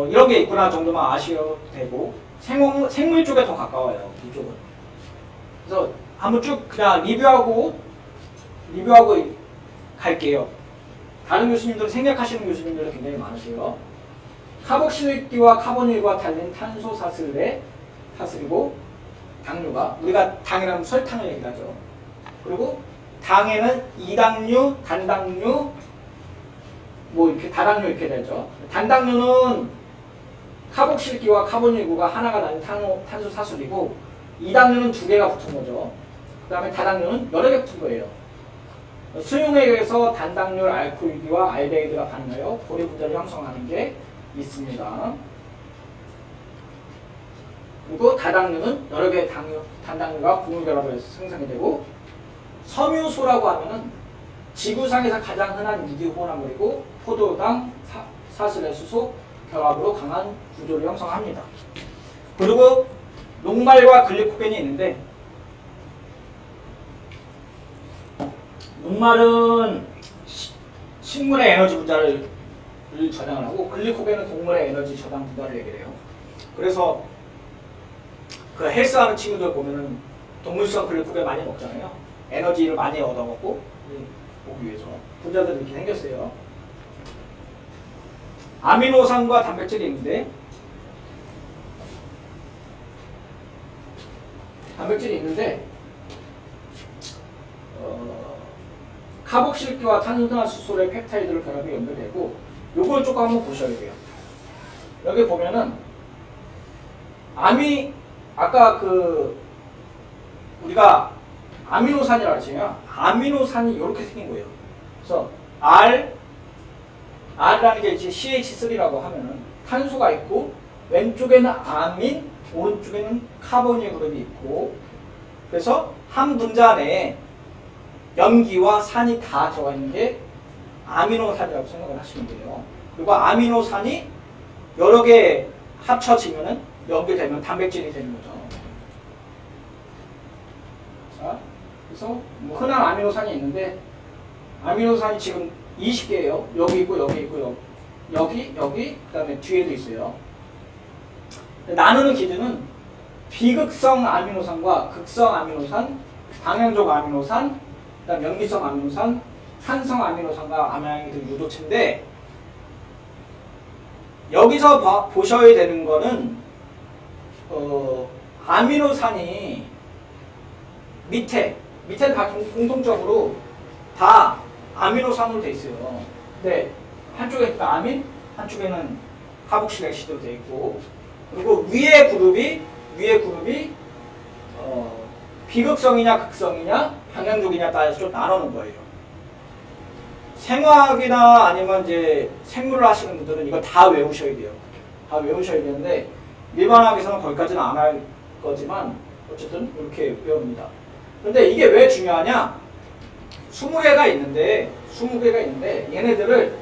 이런 게 있구나 정도만 아셔도 되고 생물 쪽에 더 가까워요. 이쪽은. 그래서 한번 쭉 그냥 리뷰하고 갈게요. 다른 교수님들은 생략하시는 교수님들도 굉장히 많으세요. 카복실기와 카보닐과 달린 탄소 사슬의 사슬이고 당류가 우리가 당이라면 설탕을 얘기하죠. 그리고 당에는 이당류, 단당류, 뭐 이렇게 다당류 이렇게 되죠. 단당류는 카복실기와 카보닐구가 하나가 난 탄소 사슬이고 이당류는 두 개가 붙은 거죠. 그 다음에 다당류는 여러 개 붙은 거예요. 수용에 의해서 단당류 알코올기와 알데히드가 반응하여 고리 분자를 형성하는 게 있습니다. 그리고 다당류는 여러 개의 단당류가 분무결합을 해서 생성이 되고 섬유소라고 하면은 지구상에서 가장 흔한 유기호합물이고 포도당, 사슬의 수소 결합으로 강한 구조를 형성합니다. 그리고 녹말과 글리코겐이 있는데 녹말은 식물의 에너지 분자를 저장을 하고 글리코겐은 동물의 에너지 저장 분자를 얘기를 해요. 그래서 그 헬스하는 친구들 보면은 동물성 글리코겐 많이 먹잖아요. 에너지를 많이 얻어먹고 보기 위해서 분자들이 이렇게 생겼어요. 아미노산과 단백질이 있는데 카복실기와 탄산수소의 펩타이드를 결합이 연결되고 요걸 조금 한번 보셔야 돼요. 여기 보면은 아까 우리가 아미노산이라고 했잖아요. 아미노산이 이렇게 생긴 거예요. 그래서 R라는 게 이제 CH3라고 하면은 탄소가 있고 왼쪽에는 아민, 오른쪽에는 카보닐 그룹이 있고 그래서 한 분자 내에 염기와 산이 다 들어가 있는 게 아미노산이라고 생각을 하시면 돼요. 그리고 아미노산이 여러 개 합쳐지면은 연결되면 단백질이 되는 거죠. 자, 그래서 뭐 흔한 아미노산이 있는데 아미노산이 지금 20개예요. 여기 있고 여기 있고 여기 그다음에 뒤에도 있어요. 나누는 기준은 비극성 아미노산과 극성 아미노산, 방향적 아미노산, 그다음 염기성 아미노산, 산성 아미노산과 아미노산 유도체인데 여기서 보셔야 되는 거는 아미노산이 밑에는 다 공통적으로 다 아미노산으로 돼 있어요. 근데 한쪽에 아민, 한쪽에는 카복실 액시드로 돼 있고 그리고 위에 그룹이 비극성이냐 극성이냐 방향족이냐 따라서 좀 나누는 거예요. 생화학이나 아니면 이제 생물을 하시는 분들은 이거 다 외우셔야 돼요. 다 외우셔야 되는데 일반학에서는 거기까지는 안 할 거지만 어쨌든 이렇게 외웁니다. 근데 이게 왜 중요하냐? 20개가 있는데 얘네들을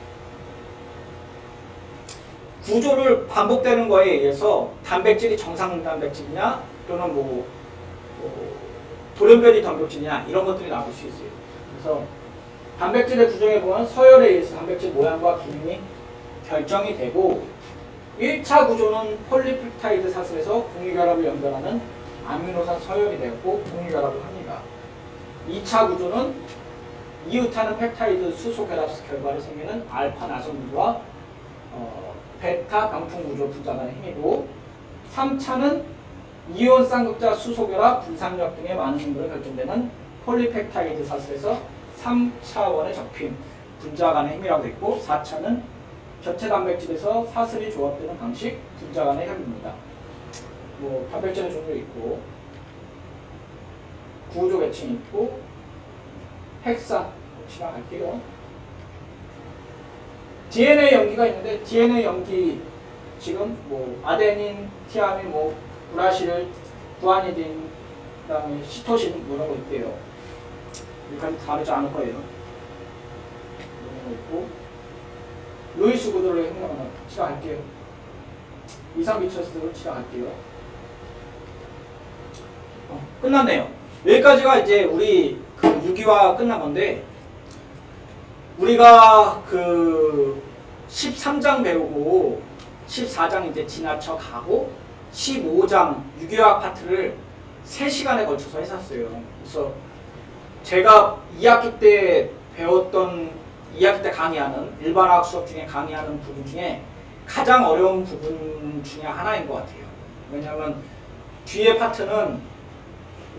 구조를 반복되는 거에 의해서 단백질이 정상 단백질이냐 또는 돌연변이 단백질이냐 이런 것들이 나올 수 있어요. 그래서 단백질의 구조에 보면 서열에 의해서 단백질 모양과 기능이 결정이 되고 1차 구조는 폴리펩타이드 사슬에서 공유결합을 연결하는 아미노산 서열이 되었고 공유결합을 합니다. 2차 구조는 이웃하는 펩타이드 수소결합 결과로 생기는 알파 나선 구조와 베타 병풍 구조 분자 간의 힘이고 3차는 이온 쌍극자 수소결합 분산력 등의 많은 힘으로 결정되는 폴리펩타이드 사슬에서 3차원의 접힘 분자 간의 힘이라고 되어 있고 4차는 겹체 단백질에서 사슬이 조합되는 방식 분자 간의 협입니다. 뭐 단백질의 종류 있고 구조 계층이 있고 핵산 지나갈게요. DNA 염기가 있는데 DNA 염기 지금 뭐 아데닌, 티아민, 뭐 우라실, 구아니딘, 그다음에 시토신 뭐 이런 거 있대요. 여기까지 다르지 않을 거예요. 이런 거 있고 루이스 구조를 생각하면 치료할게요. 이산비처스로 치료할게요. 끝났네요. 여기까지가 이제 우리 그 유기화 끝난 건데 우리가 그 13장 배우고 14장 이제 지나쳐 가고 15장 유기화학 파트를 3시간에 걸쳐서 했었어요. 그래서 제가 2학기 때 배웠던 2학기 때 강의하는 일반화학 수업 중에 강의하는 부분 중에 가장 어려운 부분 중에 하나인 것 같아요. 왜냐하면 뒤에 파트는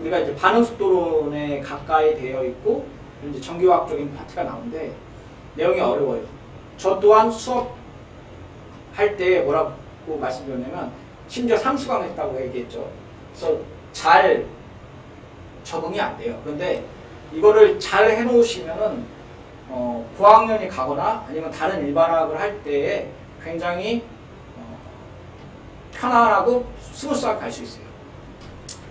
우리가 이제 반응속도론에 가까이 되어 있고 이제 전기화학적인 파트가 나오는데 내용이 어려워요. 저 또한 수업할 때 뭐라고 말씀드렸냐면 심지어 삼수강 했다고 얘기했죠. 그래서 잘 적응이 안 돼요. 그런데 이거를 잘 해놓으시면은 고학년이 가거나 아니면 다른 일반학을 할 때에 굉장히 편안하고 스무스하게 갈 수 있어요.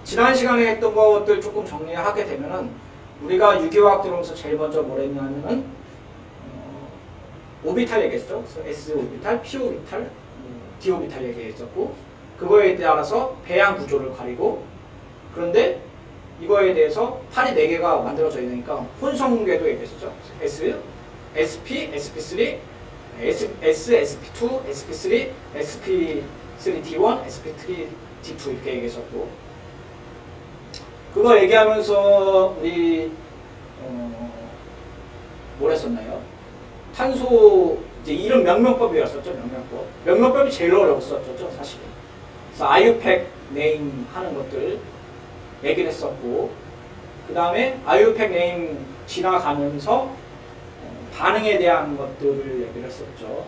지난 시간에 했던 것들 조금 정리하게 되면은 우리가 유기화학 들어오면서 제일 먼저 뭘 했냐면은 오비탈 얘기했죠. 그래서 S 오비탈, P 오비탈, D 오비탈 얘기했었고 그거에 따라서 배양 구조를 가리고 그런데 이거에 대해서 팔이 4개가 만들어져 있으니까 혼성계도 얘기했었죠. S, SP, SP3, S, SP2, SP3, SP3D1, SP3D2 이렇게 얘기했었고 그거 얘기하면서 우리 뭘 했었나요? 탄소 이제 이름 명명법이었었죠. 명명법이 제일 어려웠었죠. 사실. 그래서 아유팩 네임 하는 것들 얘기를 했었고 그 다음에 아유팩 네임 지나가면서 반응에 대한 것들을 얘기를 했었죠.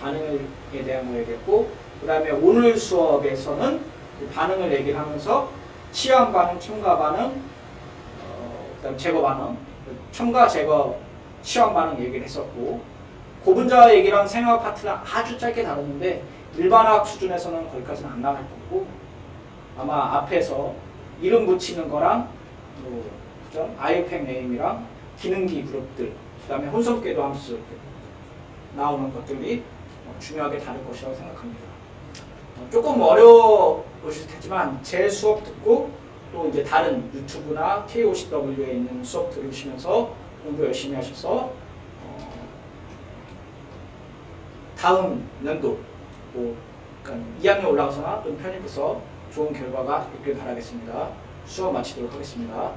반응에 대한 거 얘기했고 그 다음에 오늘 수업에서는 그 반응을 얘기를 하면서 치환 반응, 첨가 반응, 그다음 제거 반응, 첨가 제거 치환 반응 얘기를 했었고 고분자 얘기랑 생화학 파트는 아주 짧게 다뤘는데 일반화학 수준에서는 거기까지는 안 나갈 거고 아마 앞에서 이름 붙이는 거랑 뭐 그죠? 아이팩 네임이랑 기능기 그룹들 그다음에 혼성궤도 함수 나오는 것들이 중요하게 다를 것이라고 생각합니다. 조금 어려우실 테지만 제 수업 듣고 또 이제 다른 유튜브나 KOCW에 있는 수업 들으시면서 공부 열심히 하셔서 다음 연도 뭐 그러니까 2학년 올라가서나 또 편입해서 좋은 결과가 있길 바라겠습니다. 수업 마치도록 하겠습니다.